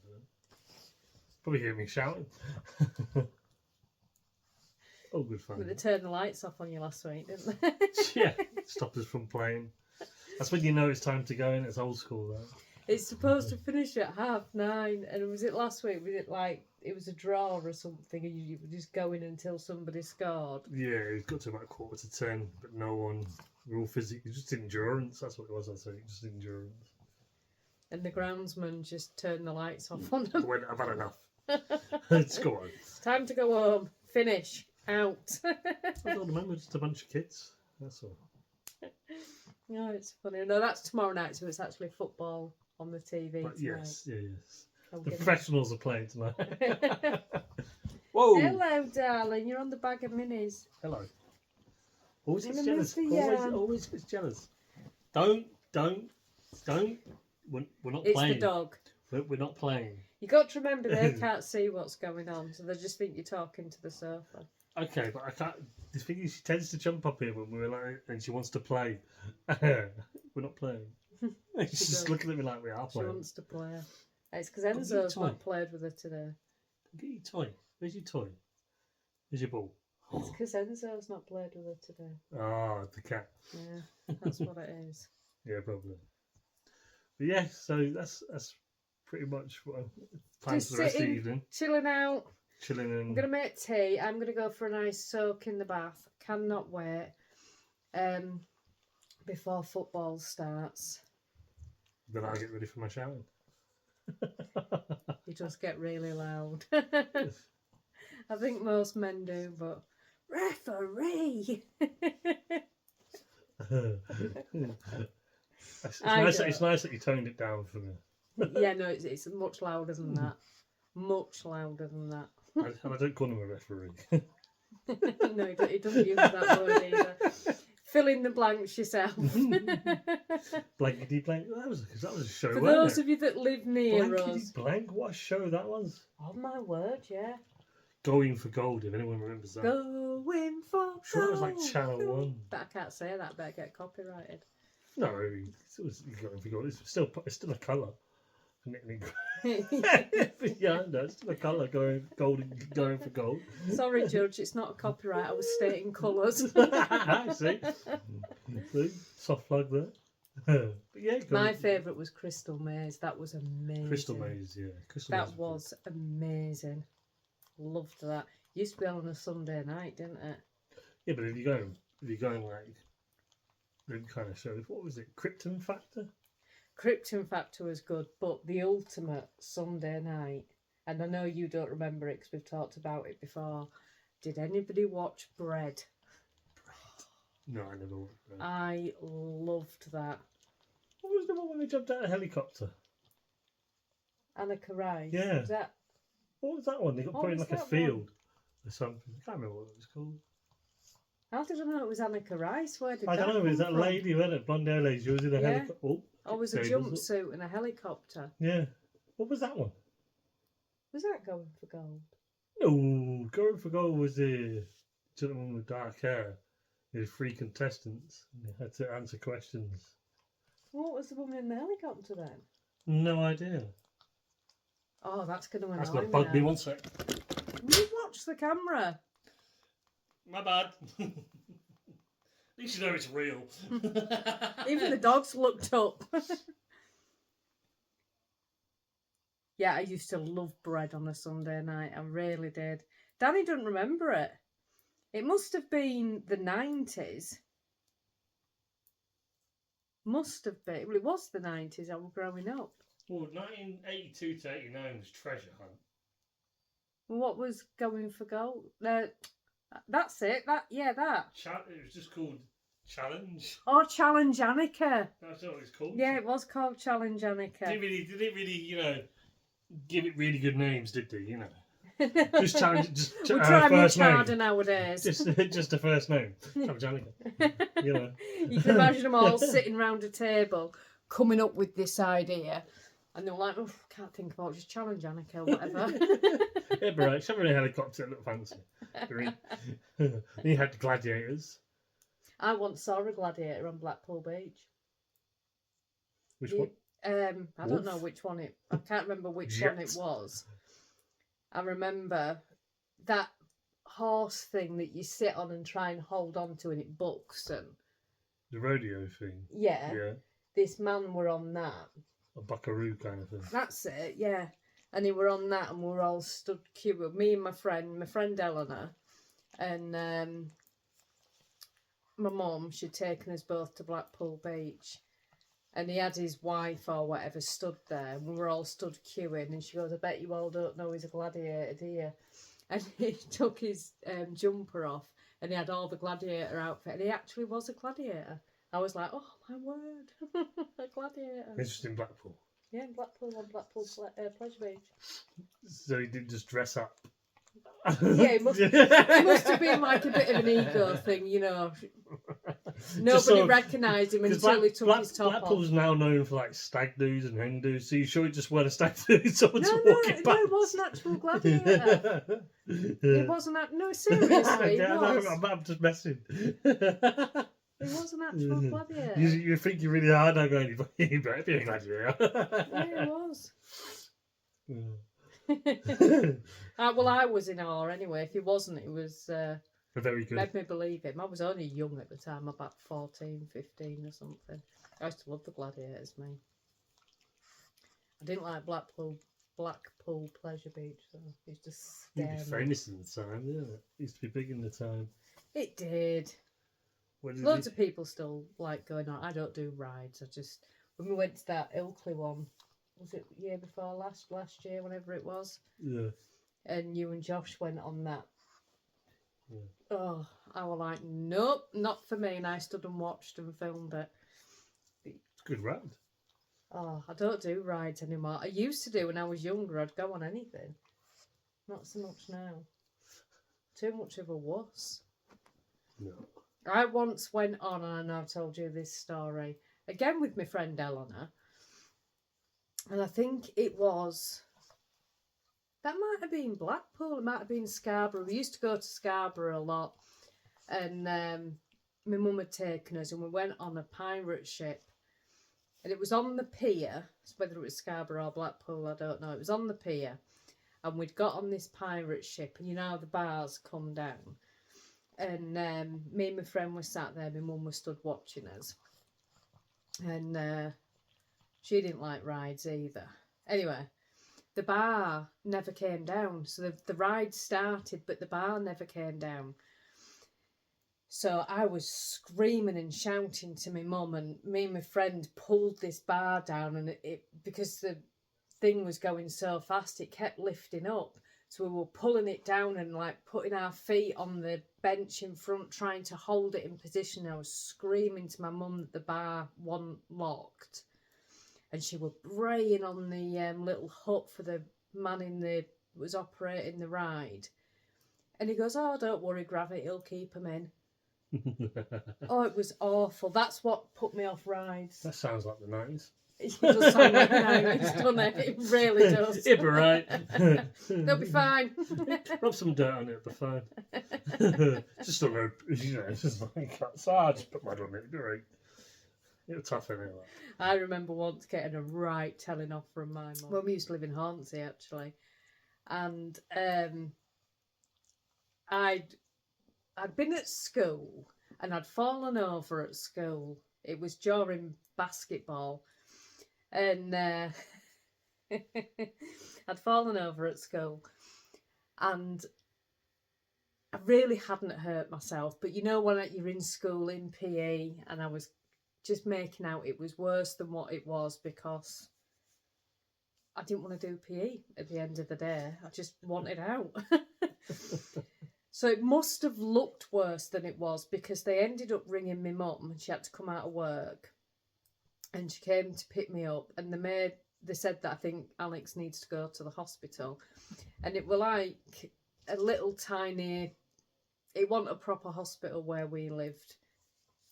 Probably hear me shouting. Oh, good fun. But they turned the lights off on you last week, didn't they? Yeah, stop us from playing. That's when you know it's time to go in. It's old school, though. It's supposed to finish at 9:30, and was it last week? Was it like it was a draw or something, and you were just going until somebody scored? Yeah, it got to about 9:45, but no one. We're all physically just endurance. That's what it was. I think just endurance. And the groundsman just turned the lights off on them. I've had enough. Let's go on. Time to go home. Finish. Out. I don't remember, just a bunch of kids. That's all. No, it's funny. No, that's tomorrow night, so it's actually football on the TV tonight. Yes. The professionals are playing tonight. Whoa! Hello, darling. You're on the bag of minis. Hello. Always gets jealous. Always gets jealous. Don't. We're not playing. It's the dog. We're not playing. You got to remember they can't see what's going on, so they just think you're talking to the sofa. Okay, but I can't. The thing is, she tends to jump up here when we're like, and she wants to play. We're not playing. She's just looking at me like we are playing. She wants to play. It's because Enzo's not played with her today. Get your toy. Where's your toy? Where's your ball? It's because Enzo's not played with her today. Ah, the cat. Yeah, that's what it is. Yeah, probably. But yeah, so that's pretty much what I'm planning Just for the rest of the sitting, evening. chilling out. Chilling I'm and going to make tea. I'm going to go for a nice soak in the bath. Cannot wait. Before football starts. then I'll get ready for my showering. You just get really loud. I think most men do, but referee. It's nice that you toned it down for me. Yeah, no, it's much louder than that. Much louder than that. And I don't call him a referee. No, he doesn't use that word either. Fill in the blanks yourself. Blankety blank. That was a show. For wasn't those it? of you that live near Blankety us. blank. What a show that was. Oh my word, yeah. Going for Gold. If anyone remembers that. Going for I'm sure that was like gold. Channel 1. But I can't say that. Better get copyrighted. No, it was Going for Gold. It's still a colour. Yeah, no, it's still a colour going for gold. Sorry, Judge, it's not a copyright. I was stating colours. See, soft plug there. But yeah, My favourite was Crystal Maze. That was amazing. Crystal Maze, yeah. That was amazing. Loved that. Used to be on a Sunday night, didn't it? Yeah, but if you're going like the kind of show, what was it? Krypton Factor. Krypton Factor was good, but the ultimate Sunday night, and I know you don't remember it because we've talked about it before. Did anybody watch Bread? No, I never watched Bread. I loved that. What was the one when they jumped out of a helicopter? Annika Rice. Yeah. Was that? What was that one? They got What put in was like a that field or something. I can't remember what it was called. How did I know it was Annika Rice? Where did I don't know. It was come that from? lady, wasn't it? Blonde hair lady. She was in a Yeah. helicopter. Oh, Oh, it was a there it is. jumpsuit and a helicopter. Yeah. What was that one? Was that Going for Gold? No, Going for Gold was the gentleman with dark hair. He had 3 contestants. And they had to answer questions. What was the woman in the helicopter then? No idea. Oh, that's going to annoy That's me. going to bug me now. one sec. You watch the camera. My bad. At least you know it's real. Even the dogs looked up. Yeah, I used to love Bread on a Sunday night. I really did. Danny doesn't remember it. It must have been the 90s. Must have been. Well, it was the 90s. I was growing up. Well, 1982 to 89 was Treasure Hunt. What was Going for Gold? That's it. That. It was just called Challenge. Oh, Challenge Annika. That's what it's called. Yeah, it was called Challenge Annika. Didn't really, give it really good names, did they? Just challenge. Just we try first much name. harder nowadays. Just a first name. Challenge Annika. You can imagine them all sitting round a table, coming up with this idea, and they're like, "Oh, can't think about it. Just Challenge Annika, whatever." Yeah, but right. Somebody in a helicopter looked fancy. You had the gladiators. I once saw a gladiator on Blackpool Beach. Which one? I don't know which one it. I can't remember which one it was. I remember that horse thing that you sit on and try and hold on to, and it bucks and. The rodeo thing. Yeah. Yeah. This man were on that. A buckaroo kind of thing. That's it. Yeah. And he were on that, and we were all stood queue. Me and my friend Eleanor, and my mum. She'd taken us both to Blackpool Beach. And he had his wife or whatever stood there. And we were all stood queuing. And she goes, "I bet you all don't know he's a gladiator, do you?" And he took his jumper off. And he had all the gladiator outfit. And he actually was a gladiator. I was like, oh, my word. A gladiator. It's just in Blackpool. Yeah, in Blackpool, on Blackpool Pleasure Beach. So he didn't just dress up. Yeah, it must have been like a bit of an ego thing, Nobody recognised him until he took his top Blackpool's off. now known for like stag do's and hen do's. So you sure he just wear a stag do? Someone's No, walking past. it was an actual gladiator. It wasn't. No, seriously, it was. I'm just messing. It was an actual gladiator. You think you're really hard now going, you better be a gladiator. Yeah, it was. Well, I was in awe anyway. If he wasn't, it was Very good. made me believe him. I was only young at the time, about 14, 15 or something. I used to love the gladiators, me. I didn't like Blackpool Pleasure Beach, so it's just It was scary. famous in the time, didn't it? It used to be big in the time. It did. When did Loads of people still like going on. I don't do rides. I just, when we went to that Ilkley one, was it year before last year, whenever it was? Yeah. And you and Josh went on that. Yeah. Oh, I was like, nope, not for me. And I stood and watched and filmed it. It's a good ride. Oh, I don't do rides anymore. I used to do when I was younger. I'd go on anything. Not so much now. Too much of a wuss. No. I once went on, and I know I've told you this story, again with my friend Eleanor. And I think it was, that might have been Blackpool, it might have been Scarborough. We used to go to Scarborough a lot. And my mum had taken us and we went on a pirate ship. And it was on the pier, whether it was Scarborough or Blackpool, I don't know. It was on the pier. And we'd got on this pirate ship, and you know how the bars come down. And me and my friend were sat there, my mum was stood watching us. And she didn't like rides either. Anyway, the bar never came down. So the ride started, but the bar never came down. So I was screaming and shouting to my mum, and me and my friend pulled this bar down, and it because the thing was going so fast, it kept lifting up. So we were pulling it down and like putting our feet on the bench in front, trying to hold it in position. I was screaming to my mum that the bar wasn't locked. And she was braying on the little hut for the man was operating the ride. And he goes, "Oh, don't worry, Gravity, he'll keep him in." Oh, it was awful. That's what put me off rides. That sounds like the 90s. It does sound like nice, doesn't it? It really does. It'll be right. They'll be fine. Rub some dirt on it, it'll be fine. Just a rope, you know, it's just like that. So I just put mud on it, it'll be right. It'll toughen anyway. I remember once getting a right telling off from my mum. When we used to live in Hornsey, actually. And I'd been at school and I'd fallen over at school. It was during basketball. And I'd fallen over at school. And I really hadn't hurt myself. But you know when you're in school in PE and I was just making out it was worse than what it was because I didn't want to do PE at the end of the day. I just wanted out. So it must have looked worse than it was because they ended up ringing my mum and she had to come out of work. And she came to pick me up and they said that I think Alex needs to go to the hospital. And it were like a little tiny, it wasn't a proper hospital where we lived.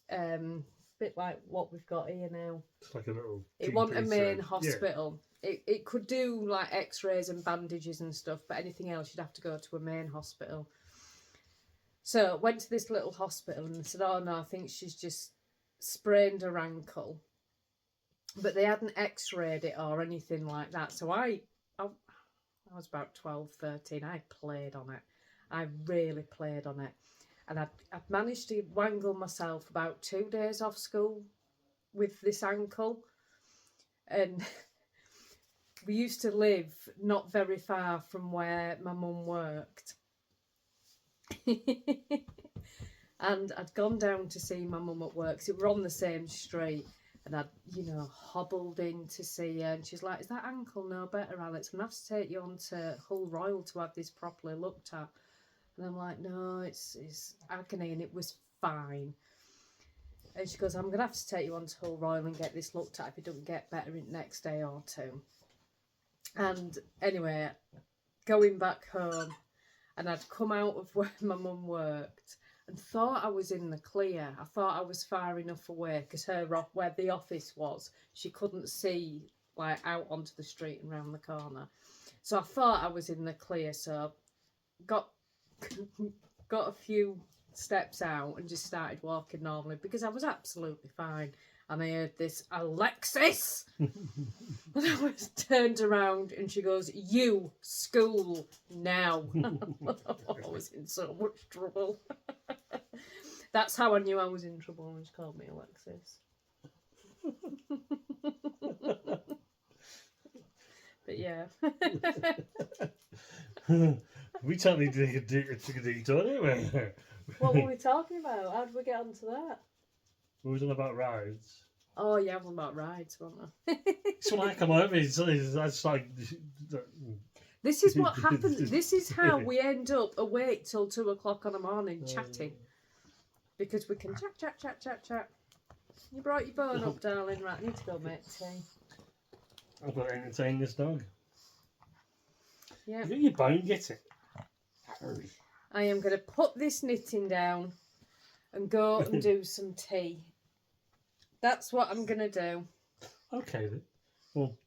Bit like what we've got here now. It's like a little. It wasn't a main hospital. Yeah. It could do like x-rays and bandages and stuff, but anything else you'd have to go to a main hospital. So I went to this little hospital and they said, "Oh no, I think she's just sprained her ankle." But they hadn't x-rayed it or anything like that. So I was about 12, 13. I played on it. I really played on it. And I'd managed to wangle myself about 2 days off school with this ankle. And we used to live not very far from where my mum worked. And I'd gone down to see my mum at work. So we were on the same street. And I'd, hobbled in to see her. And she's like, "Is that ankle no better, Alex? I'm going to have to take you on to Hull Royal to have this properly looked at." And I'm like, "No, it's agony." And it was fine. And she goes, "I'm going to have to take you on to Hull Royal and get this looked at if it doesn't get better in the next day or two." And anyway, going back home, and I'd come out of where my mum worked and thought I was in the clear. I thought I was far enough away because where the office was, she couldn't see like out onto the street and round the corner. So I thought I was in the clear. So got a few steps out and just started walking normally because I was absolutely fine. And I heard this, "Alexis!" And I was turned around and she goes, "You, school, now." I was in so much trouble. That's how I knew I was in trouble when she called me Alexis. yeah. We totally took a detour, didn't we? What were we talking about? How did we get onto that? We were talking about rides. Oh, yeah, we're about rides, weren't we? So when I come over, it's like... This is what happens. This is how we end up awake till 2 o'clock in the morning chatting. Because we can chat. You brought your bone up, darling. Right, I need to go make tea. I've got to entertain this dog. Yeah. Get your bone, get it. I am going to put this knitting down and go and do some tea. That's what I'm going to do. Okay then. Well,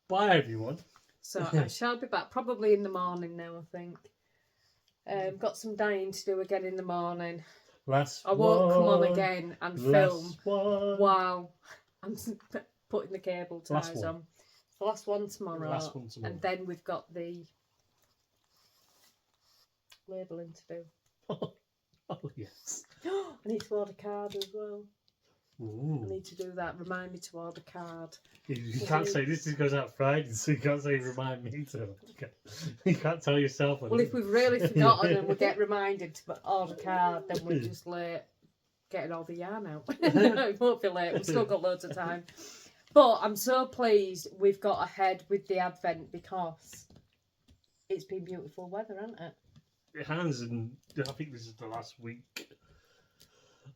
bye everyone. So I shall be back probably in the morning now, I think. Got some dyeing to do again in the morning. I won't come on again and film while I'm putting the cable ties on. The last one tomorrow. And then we've got the labelling to do. Oh, yes. I need to order a card as well. Ooh. I need to do that. Remind me to order a card. You can't say this goes out Friday, so you can't say remind me to. You can't tell yourself. Well, if we've really forgotten and we get reminded to order a card, then we're just late getting all the yarn out. It won't be late. We've still got loads of time. But I'm so pleased we've got ahead with the Advent because it's been beautiful weather, hasn't it? It has, and I think this is the last week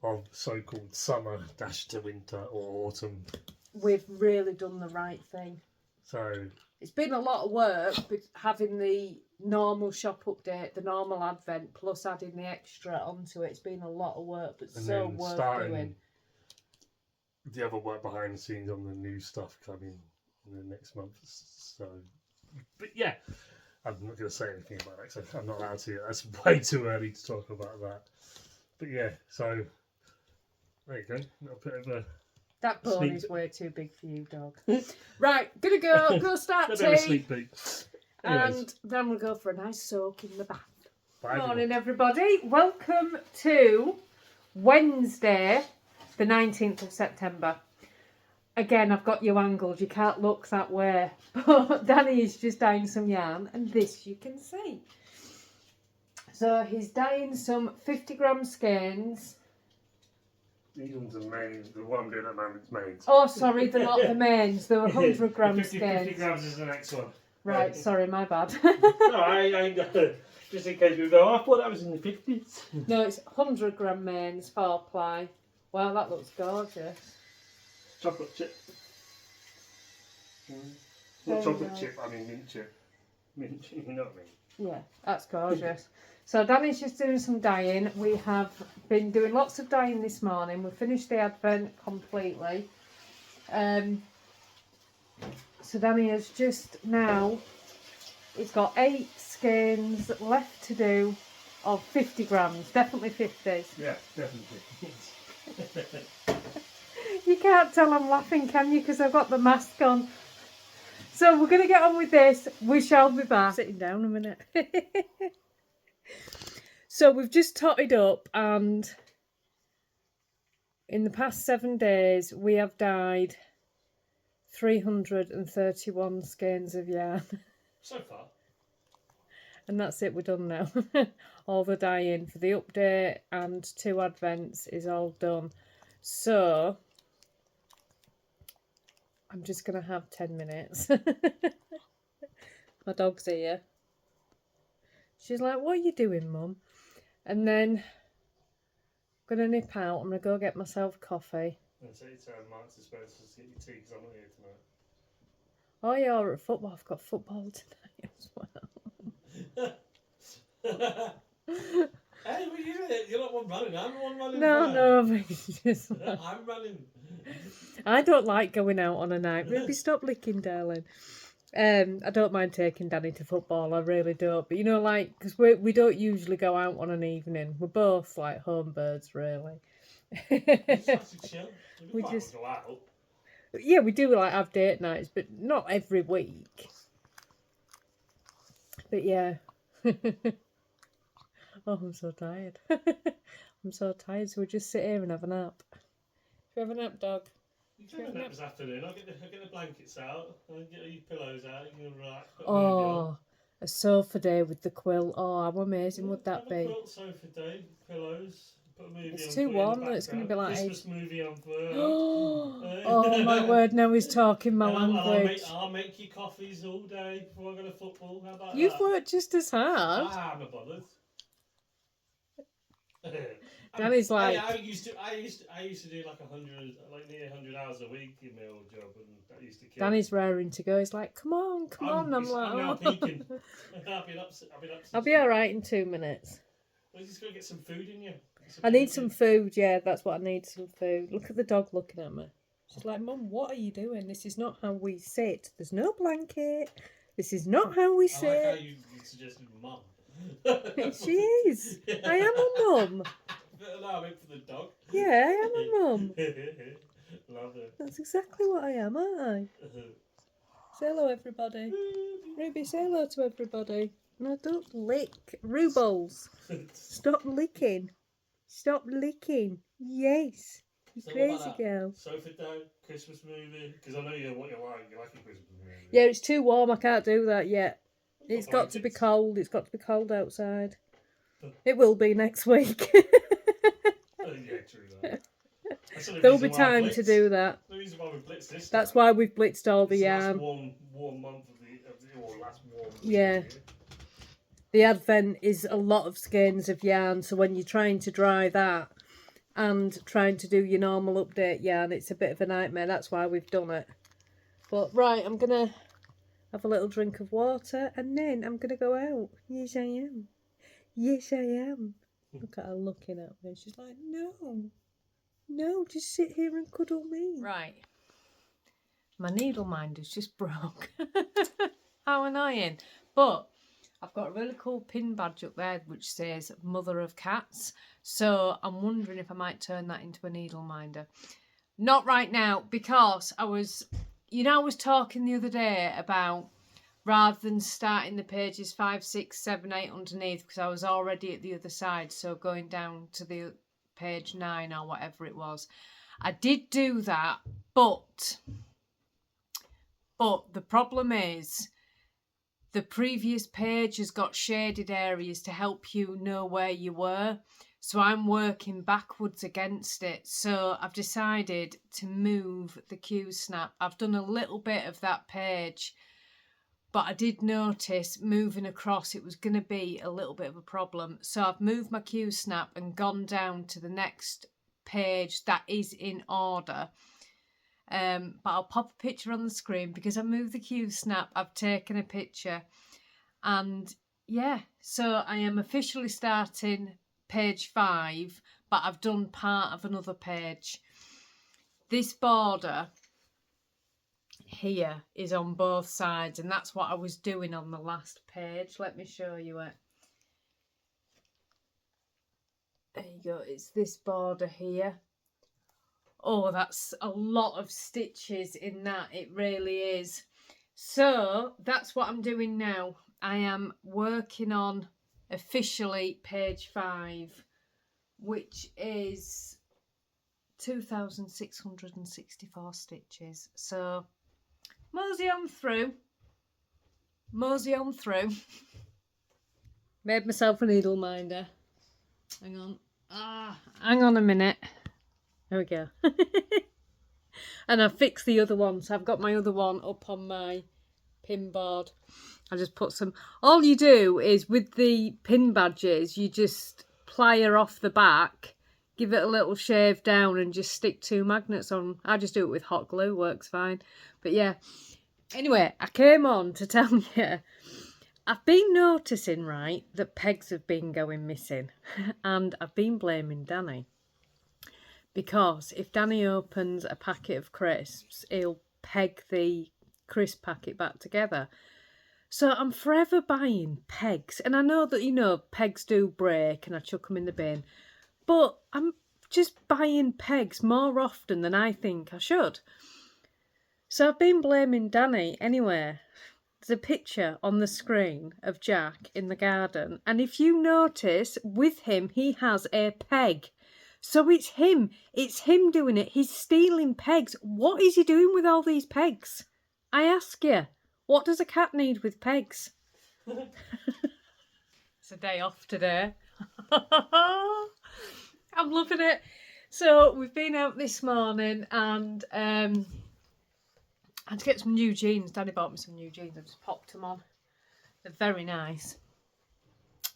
of so-called summer dash to winter or autumn. We've really done the right thing. So it's been a lot of work, but having the normal shop update, the normal Advent, plus adding the extra onto it. It's been a lot of work, but so worth doing. The other work behind the scenes on the new stuff coming in the next month. So, but yeah, I'm not going to say anything about that because I'm not allowed to. That's way too early to talk about that. But yeah, so there you go. A little bit of a that bone is way too big for you, dog. Right, gonna go start tea. A sneak peek. And then we'll go for a nice soak in the bath. Bye, Morning, everybody. Welcome to Wednesday, the 19th of September. Again, I've got you angled. You can't look that way. But Danny is just dyeing some yarn, and this you can see. So he's dyeing some 50-gram skeins. These ones are mains. The one I'm doing at the moment is mains. Oh, sorry, they're not the mains. They're 100-gram skeins. 50 grams is the next one. Right, sorry, my bad. No, I ain't got it. Just in case we go, I thought that was in the 50s. No, it's 100-gram mains, 4-ply. Wow, that looks gorgeous. Chocolate chip. Not chocolate chip, I mean mint chip. Mint chip, you know what I mean? Yeah, that's gorgeous. So Danny's just doing some dyeing. We have been doing lots of dyeing this morning. We finished the Advent completely. So Danny has just now, he's got 8 skeins left to do of 50 grams. Definitely 50s. Yeah, definitely. You can't tell I'm laughing, can you? Because I've got the mask on. So we're going to get on with this. We shall be back. Sitting down a minute. So we've just totted up, and in the past 7 days we have dyed 331 skeins of yarn. So far. And that's it, we're done now. All the dyeing for the update and 2 Advents is all done. So I'm just going to have 10 minutes. My dog's here. She's like, what are you doing, Mum? And then I'm going to nip out. I'm going to go get myself coffee. And so you tell Mark's supposed to get your tea because I'm not here tonight. Oh, you're at football. I've got football tonight as well. Hey, what are you doing? You're not one running. I'm the one running. No, but it's just like, I'm running. I don't like going out on a night. Ruby, stop licking, darling. I don't mind taking Danny to football. I really don't. But you know, like, because we don't usually go out on an evening. We're both like home birds, really. We just go out. Yeah, we do like have date nights, but not every week. But yeah. Oh, I'm so tired. I'm so tired, so we'll just sit here and have a nap. Should we have a nap, dog? You can have a nap this afternoon. I'll get the blankets out and get your pillows out. You can relax. Put a movie on. Oh, a sofa day with the quilt. Oh, how amazing would that Have be? a quilt sofa day, pillows. Put a movie It's on. too For you in warm the though. It's going to be background. like Christmas movie on for her. Oh my word! Now he's talking my And language. I'll make you coffees all day before I go to football. How about You've that? worked just as hard. I'm a bothered. Danny's like, I used to do like 100, like nearly 100 hours a week in my old job, and that used to kill. Danny's raring to go. He's like, come on. I'm like, I'm now peaking. I'll be all right in 2 minutes. Well, you just gotta get some food in you. I need some food. Yeah, that's what I need. Some food. Look at the dog looking at me. She's like, Mum, what are you doing? This is not how we sit. There's no blanket. This is not how we sit. I like how you suggested mum. She is. I am a mum. No, I meant for the dog. Yeah, I am a mum. Love it. That's exactly what I am, aren't I? Say hello, everybody. Ruby, say hello to everybody. No, don't lick. Rubles. Stop licking. Stop licking. Yes. You crazy girl. Sofa day, Christmas movie. Because I know what you like. You like a Christmas movie. Yeah, it's too warm. I can't do that yet. It's got to be cold. It's got to be cold outside. It will be next week. Yeah, true that. There'll be time to do that. The reason why we blitzed this. That's why we've blitzed all the yarn. Last warm month of the last warm. Yeah. The Advent is a lot of skeins of yarn, so when you're trying to dry that and trying to do your normal update yarn, it's a bit of a nightmare. That's why we've done it. But right, I'm gonna have a little drink of water and then I'm gonna go out. Yes, I am. Yes, I am. Look at her looking at me. She's like, no, just sit here and cuddle me. Right. My needle minder's just broke. How annoying. But I've got a really cool pin badge up there which says Mother of Cats. So I'm wondering if I might turn that into a needle minder. Not right now, because I was talking the other day about rather than starting the pages 5, 6, 7, 8 underneath, because I was already at the other side, so going down to the page 9 or whatever it was. I did do that, but the problem is the previous page has got shaded areas to help you know where you were. So I'm working backwards against it. So I've decided to move the Q snap. I've done a little bit of that page, but I did notice moving across it was going to be a little bit of a problem. So I've moved my Q snap and gone down to the next page that is in order. But I'll pop a picture on the screen because I moved the Q snap. I've taken a picture. And yeah, so I am officially starting page 5, but I've done part of another page. This border here is on both sides, and that's what I was doing on the last page. Let me show you it. There you go, it's this border here. Oh, that's a lot of stitches in that, it really is. So that's what I'm doing now. I am working on officially page 5, which is 2,664 stitches. So mosey on through. Made myself a needle minder. Hang on. Hang on a minute. There we go. And I've fixed the other one. So I've got my other one up on my pin board. I just put some... All you do is with the pin badges, you just plier off the back, give it a little shave down and just stick 2 magnets on. I just do it with hot glue, works fine. But yeah. Anyway, I came on to tell you, I've been noticing, right, that pegs have been going missing. And I've been blaming Danny. Because if Danny opens a packet of crisps, he'll peg the crisp packet back together. So I'm forever buying pegs. And I know that, pegs do break and I chuck them in the bin. But I'm just buying pegs more often than I think I should. So I've been blaming Danny. Anyway, there's a picture on the screen of Jack in the garden. And if you notice, with him, he has a peg. So it's him doing it. He's stealing pegs. What is he doing with all these pegs? I ask you, what does a cat need with pegs? It's a day off today. I'm loving it. So we've been out this morning and I had to get some new jeans. Danny bought me some new jeans. I just popped them on. They're very nice.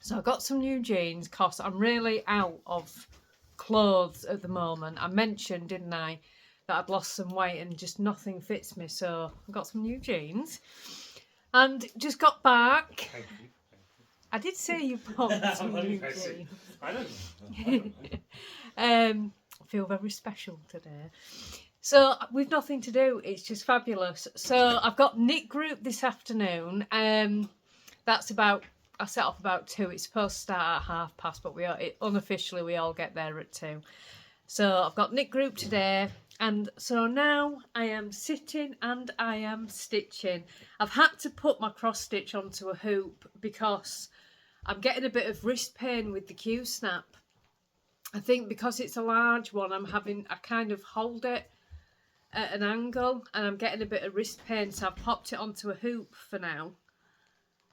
So I got some new jeans because I'm really out of clothes at the moment. I mentioned, didn't I, that I'd lost some weight and just nothing fits me. So I got some new jeans and just got back. Thank you. I did say you bought me some new jeans. I don't know. I feel very special today. So we've nothing to do. It's just fabulous. So I've got knit group this afternoon. That's about. I set off about 2. It's supposed to start at past, but unofficially we all get there at 2. So I've got knit group today, and so now I am sitting and I am stitching. I've had to put my cross stitch onto a hoop because I'm getting a bit of wrist pain with the Q snap. I think because it's a large one, I kind of hold it at an angle and I'm getting a bit of wrist pain, so I've popped it onto a hoop for now,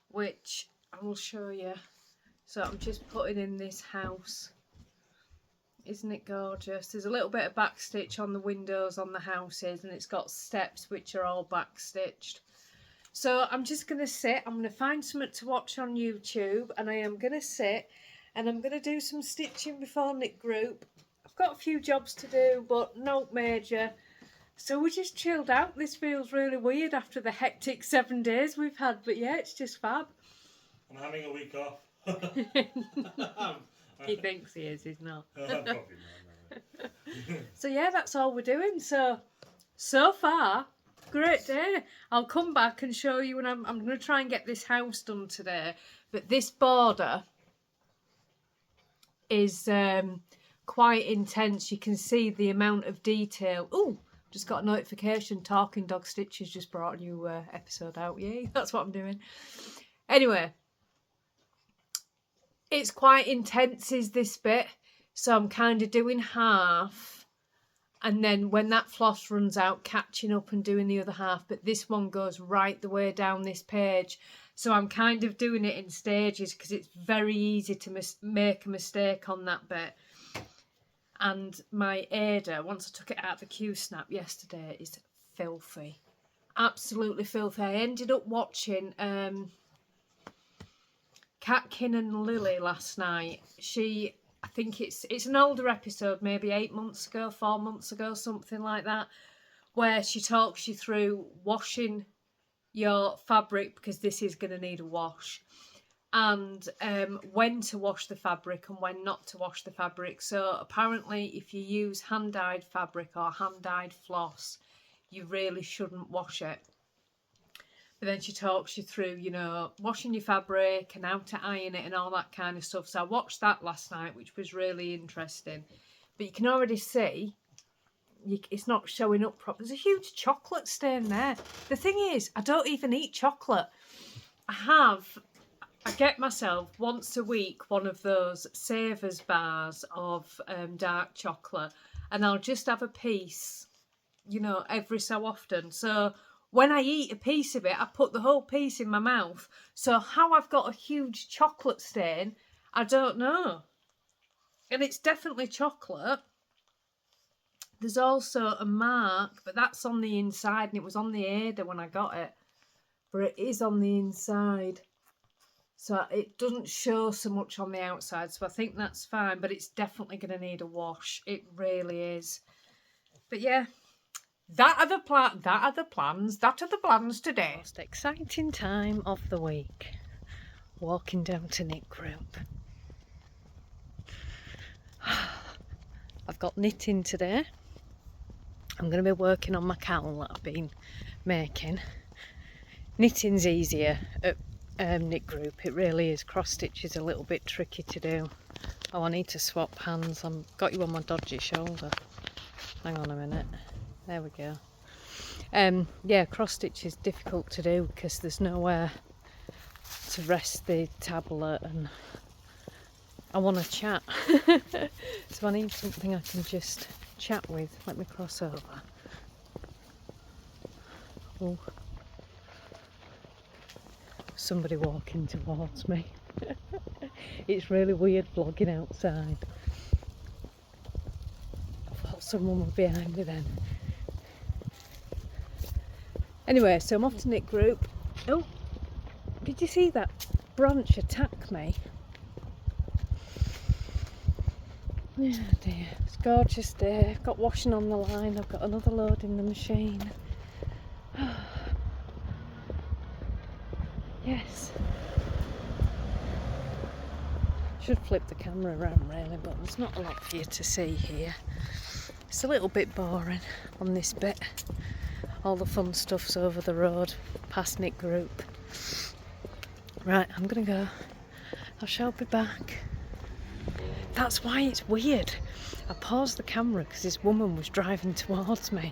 which I will show you. So I'm just putting in this house. Isn't it gorgeous? There's a little bit of back stitch on the windows on the houses, and it's got steps which are all back stitched. So I'm just going to sit. I'm going to find something to watch on YouTube, and I am going to sit and I'm going to do some stitching before knit group. I've got a few jobs to do, but no major. So we just chilled out. This feels really weird after the hectic 7 days we've had, but yeah, it's just fab. I'm having a week off. He thinks he is, he's not. Probably not, no. So yeah, that's all we're doing. So far, great day. I'll come back and show you when I'm going to try and get this house done today. But this border is quite intense. You can see the amount of detail. Ooh, just got a notification. Talking Dog Stitches just brought a new episode out. Yay, that's what I'm doing. Anyway, it's quite intense, is this bit. So I'm kind of doing half. And then when that floss runs out, catching up and doing the other half. But this one goes right the way down this page. So I'm kind of doing it in stages because it's very easy to make a mistake on that bit. And my Ada, once I took it out of the Q-snap yesterday, is filthy. Absolutely filthy. I ended up watching Catkin and Lily last night. I think it's an older episode, maybe 8 months ago, 4 months ago, something like that, where she talks you through washing your fabric, because this is going to need a wash, and when to wash the fabric and when not to wash the fabric. So apparently if you use hand-dyed fabric or hand-dyed floss, you really shouldn't wash it. But then she talks you through, you know, washing your fabric and how to iron it and all that kind of stuff. So I watched that last night, which was really interesting. But you can already see it's not showing up properly. There's a huge chocolate stain there. The thing is, I don't even eat chocolate. I get myself once a week one of those Savers bars of dark chocolate, and I'll just have a piece, you know, every so often. So when I eat a piece of it, I put the whole piece in my mouth. So how I've got a huge chocolate stain, I don't know. And it's definitely chocolate. There's also a mark, but that's on the inside, and it was on the Ada when I got it. But it is on the inside. So it doesn't show so much on the outside, so I think that's fine, but it's definitely going to need a wash. It really is. But yeah, that are the plans today. Most exciting time of the week. Walking down to knit group. I've got knitting today. I'm going to be working on my cowl that I've been making. Knitting's easier at knit group, it really is. Cross stitch is a little bit tricky to do. Oh, I need to swap hands. I've got you on my dodgy shoulder. Hang on a minute. There we go. Yeah, cross stitch is difficult to do because there's nowhere to rest the tablet, and I want to chat. So I need something I can just chat with. Let me cross over. Oh, somebody walking towards me. It's really weird vlogging outside. I thought someone was behind me then. Anyway, so I'm off to Nick Group. Oh, did you see that branch attack me? Oh dear, it's a gorgeous day. I've got washing on the line, I've got another load in the machine. Yes. Should flip the camera around really, but there's not a lot for you to see here. It's a little bit boring on this bit. All the fun stuff's over the road, past Nick Group. Right, I'm gonna go. I shall be back. That's why it's weird. I paused the camera because this woman was driving towards me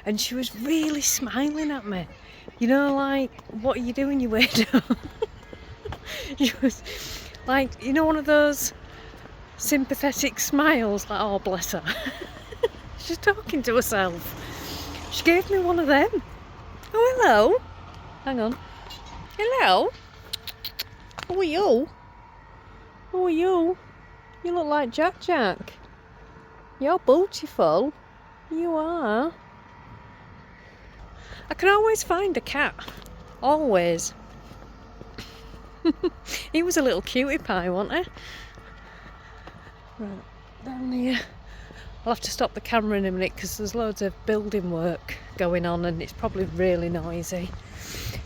and she was really smiling at me. You know, like, what are you doing, you weirdo? She was like, you know, one of those sympathetic smiles, like, oh bless her. She's talking to herself. She gave me one of them. Oh, hello. Hang on. Hello. Who are you? Who are you? You look like Jack Jack. You're beautiful. You are. I can always find a cat. Always. He was a little cutie pie, wasn't he? Right, down here. I'll have to stop the camera in a minute because there's loads of building work going on and it's probably really noisy.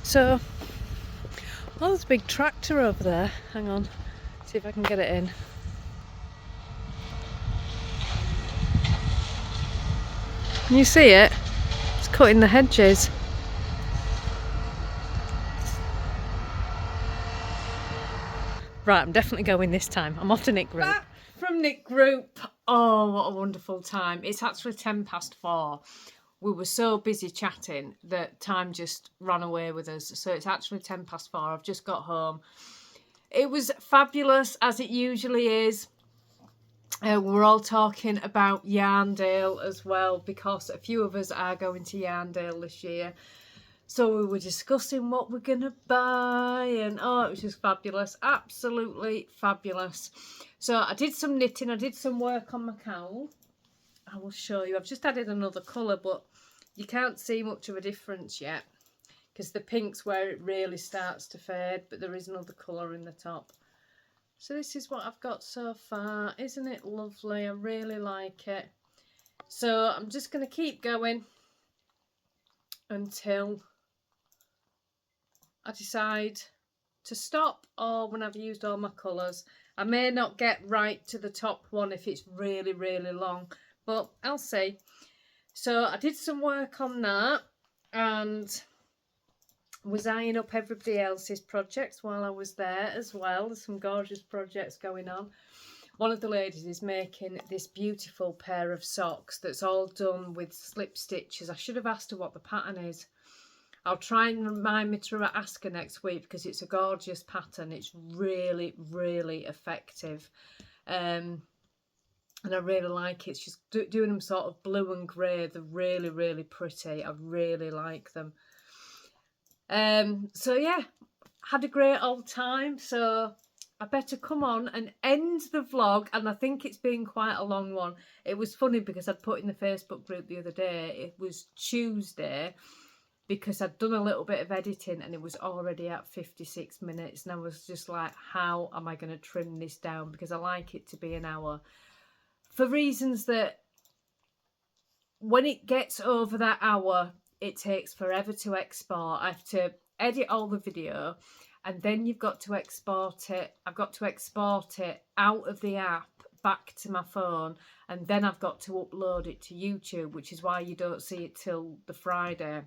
So, oh, there's a big tractor over there. Hang on, see if I can get it in. Can you see it? It's cutting the hedges. Right, I'm definitely going this time. I'm off to Nick Group. Back from Nick Group. Oh, what a wonderful time. It's actually 4:10. We were so busy chatting that time just ran away with us. So it's actually 4:10. I've just got home. It was fabulous, as it usually is. We're all talking about Yarndale as well because a few of us are going to Yarndale this year. So we were discussing what we're going to buy and oh, it was just fabulous. Absolutely fabulous. So I did some knitting. I did some work on my cowl. I will show you. I've just added another colour, but you can't see much of a difference yet because the pink's where it really starts to fade, but there is another colour in the top. So this is what I've got so far. Isn't it lovely? I really like it. So I'm just going to keep going until I decide to stop or when I've used all my colours. I may not get right to the top one if it's really, really long, but I'll see. So I did some work on that and was eyeing up everybody else's projects while I was there as well. There's some gorgeous projects going on. One of the ladies is making this beautiful pair of socks that's all done with slip stitches. I should have asked her what the pattern is. I'll try and remind me to ask her next week because it's a gorgeous pattern. It's really, really effective. And I really like it. She's doing them sort of blue and grey. They're really, really pretty. I really like them. So yeah, had a great old time. So I better come on and end the vlog. And I think it's been quite a long one. It was funny because I'd put in the Facebook group the other day. It was Tuesday. Because I'd done a little bit of editing and it was already at 56 minutes. And I was just like, how am I going to trim this down? Because I like it to be an hour. For reasons that when it gets over that hour, it takes forever to export. I have to edit all the video and then you've got to export it. I've got to export it out of the app back to my phone. And then I've got to upload it to YouTube, which is why you don't see it till the Friday.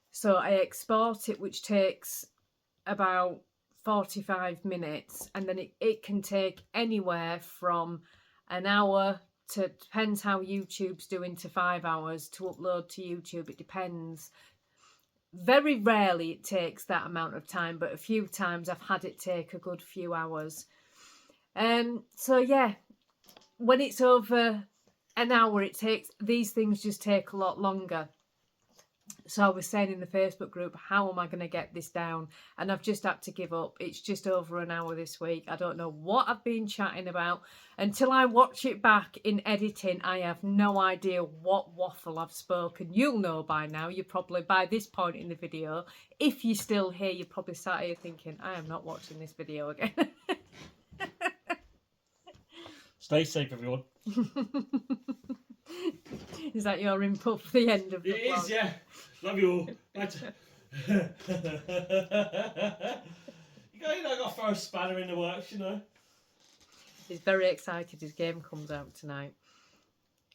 So I export it, which takes about 45 minutes. And then it can take anywhere from an hour to, depends how YouTube's doing, to 5 hours to upload to YouTube. It depends. Very rarely it takes that amount of time, but a few times I've had it take a good few hours. So yeah, when it's over an hour, these things just take a lot longer. So I was saying in the Facebook group, how am I going to get this down? And I've just had to give up. It's just over an hour this week. I don't know what I've been chatting about. Until I watch it back in editing, I have no idea what waffle I've spoken. You'll know by now. You're probably, by this point in the video, if you're still here, you're probably sat here thinking, I am not watching this video again. Stay safe, everyone. Is that your input for the end of the It vlog? is, yeah. Love you all. You got to throw a spanner in the works, you know. He's very excited his game comes out tonight.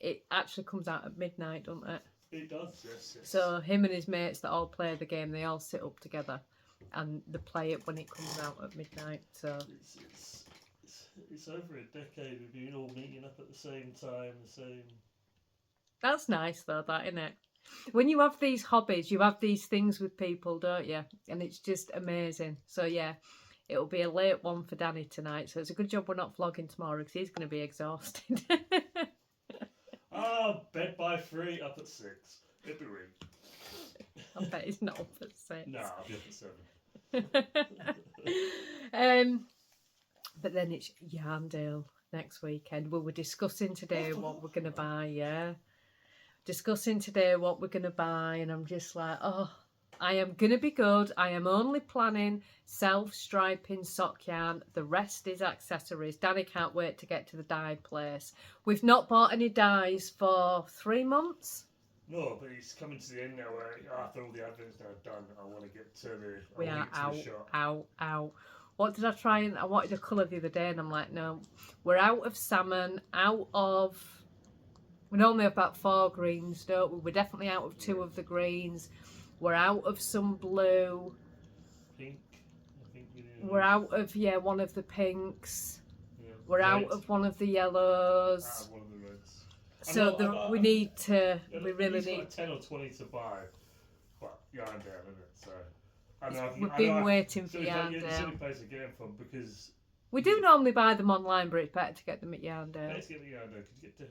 It actually comes out at midnight, doesn't it? It does, yes, yes. So him and his mates that all play the game, they all sit up together and they play it when it comes out at midnight. So It's over a decade of you all meeting up at the same time, the same. that's nice though, that, isn't it? When you have these hobbies, you have these things with people, don't you? And it's just amazing. So yeah, it'll be a late one for Danny tonight. So it's a good job we're not vlogging tomorrow because he's going to be exhausted. Bed by 3, up at 6. It'll be ring. I bet he's not up at 6. No, I'll be up at 7. But then it's Yarndale next weekend. We were discussing today what we're going to buy, yeah. Discussing today what we're going to buy, and I'm just like, oh, I am going to be good. I am only planning self-striping sock yarn. The rest is accessories. Danny can't wait to get to the dye place. We've not bought any dyes for 3 months. No, but it's coming to the end now where after all the advents now done, I want to get to the. We are out. What did I try? And I wanted a colour the other day, and I'm like, no, we're out of salmon, out of. We normally have about 4 greens, don't we? We're definitely out of 2 of the greens. We're out of some blue. Pink. I think We're out of, yeah, one of the pinks. Yeah. We're Red. out of one of the yellows. Out of one of the reds. So we need to. We really need. need. Like 10 or 20 to buy, but Yarndale, isn't it? So. We've been waiting for It's a Yarndale. silly place to get them from because. We do normally buy them online, but it's better to get them at Yarndale. Let's get the Yarndale because you get to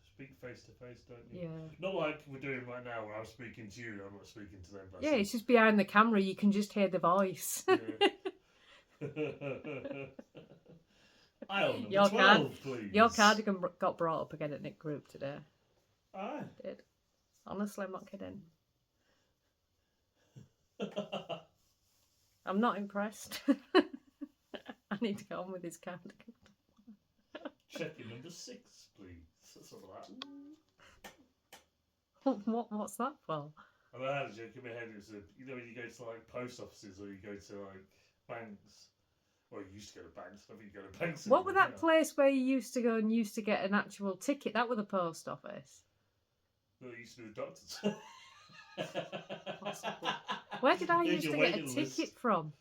speak face to face, don't you? Yeah. Not like we're doing right now where I'm speaking to you, I'm not speaking to them. Yeah, it's just behind the camera. You can just hear the voice. Yeah. Aisle number Your 12, please. Your cardigan got brought up again at Nick Group today. Aye. Did. Honestly, I'm not kidding. I'm not impressed. I need to go on with his cardigan. Checking number 6, please. That's all that. What's that for? And I had a joke in my head. It was you know when you go to like post offices or you go to like banks. Well, you used to go to banks. I think you go to banks. What was that now. place where you used to go and used to get an actual ticket? That was the post office. No, it used to be the doctors. Possibly. Where did I Here's used your to get a waiting ticket list. from?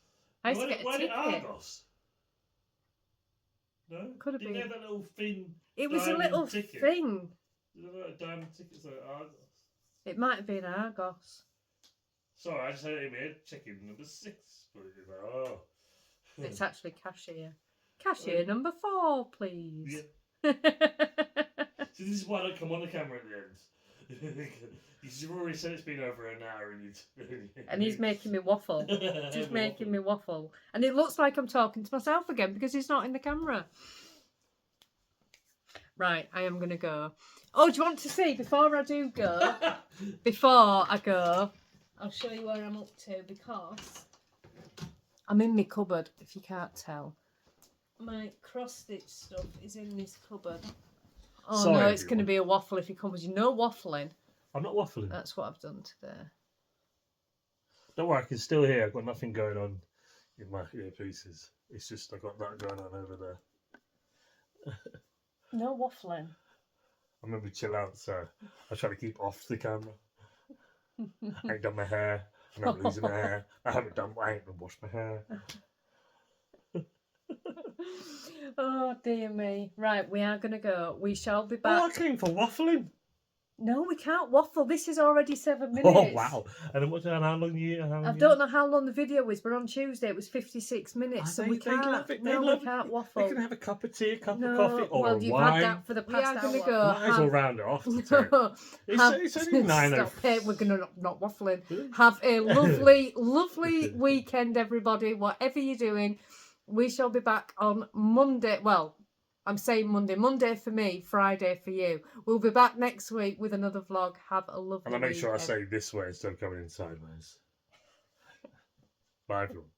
I used to get a Why did ticket. Argos? No? Could have Didn't been. they have that little thin It was a diamond little ticket? thing. Did they have a diamond ticket like Argos? It might have been Argos. Sorry, I just had it in my head. Checking number 6. But it's like, oh. It's actually cashier. Cashier number 4, please. Yeah. So this is why I don't come on the camera at the end. You've already said it's been over an hour And he's making me waffle. Just making me waffle. And it looks like I'm talking to myself again because he's not in the camera. Right, I am going to go. Oh, do you want to see, before I do go, I'll show you where I'm up to because I'm in my cupboard, if you can't tell. My cross-stitch stuff is in this cupboard. Oh Sorry, no, it's everyone. going to be a waffle if he comes. You know waffling. I'm not waffling. That's what I've done today. Don't worry, I can still hear. I've got nothing going on in my earpieces. It's just I've got that going on over there. No waffling. I'm going to chill out, so I try to keep off the camera. I ain't done my hair. I'm not losing my hair. I ain't even washed my hair. Oh dear me. Right, we are going to go. We shall be Oh, I back. came for waffling. No, we can't waffle. This is already 7 minutes. Oh wow! And then how long you? I don't know how long the video is, but on Tuesday it was 56 minutes, so we can't. Love it. No, we can't They waffle. can have a cup of tea, a cup No, of coffee, or well, a you've wine. had that for the past hour. We are going to go. Might as well round it off to 10. It's only 9:00. Stop it. We're going to not waffling. Have a lovely, lovely weekend, everybody. Whatever you're doing, we shall be back on Monday. Well, I'm saying Monday. Monday for me, Friday for you. We'll be back next week with another vlog. Have a lovely And I make sure I weekend. say this way instead of coming in sideways. Bye, everyone.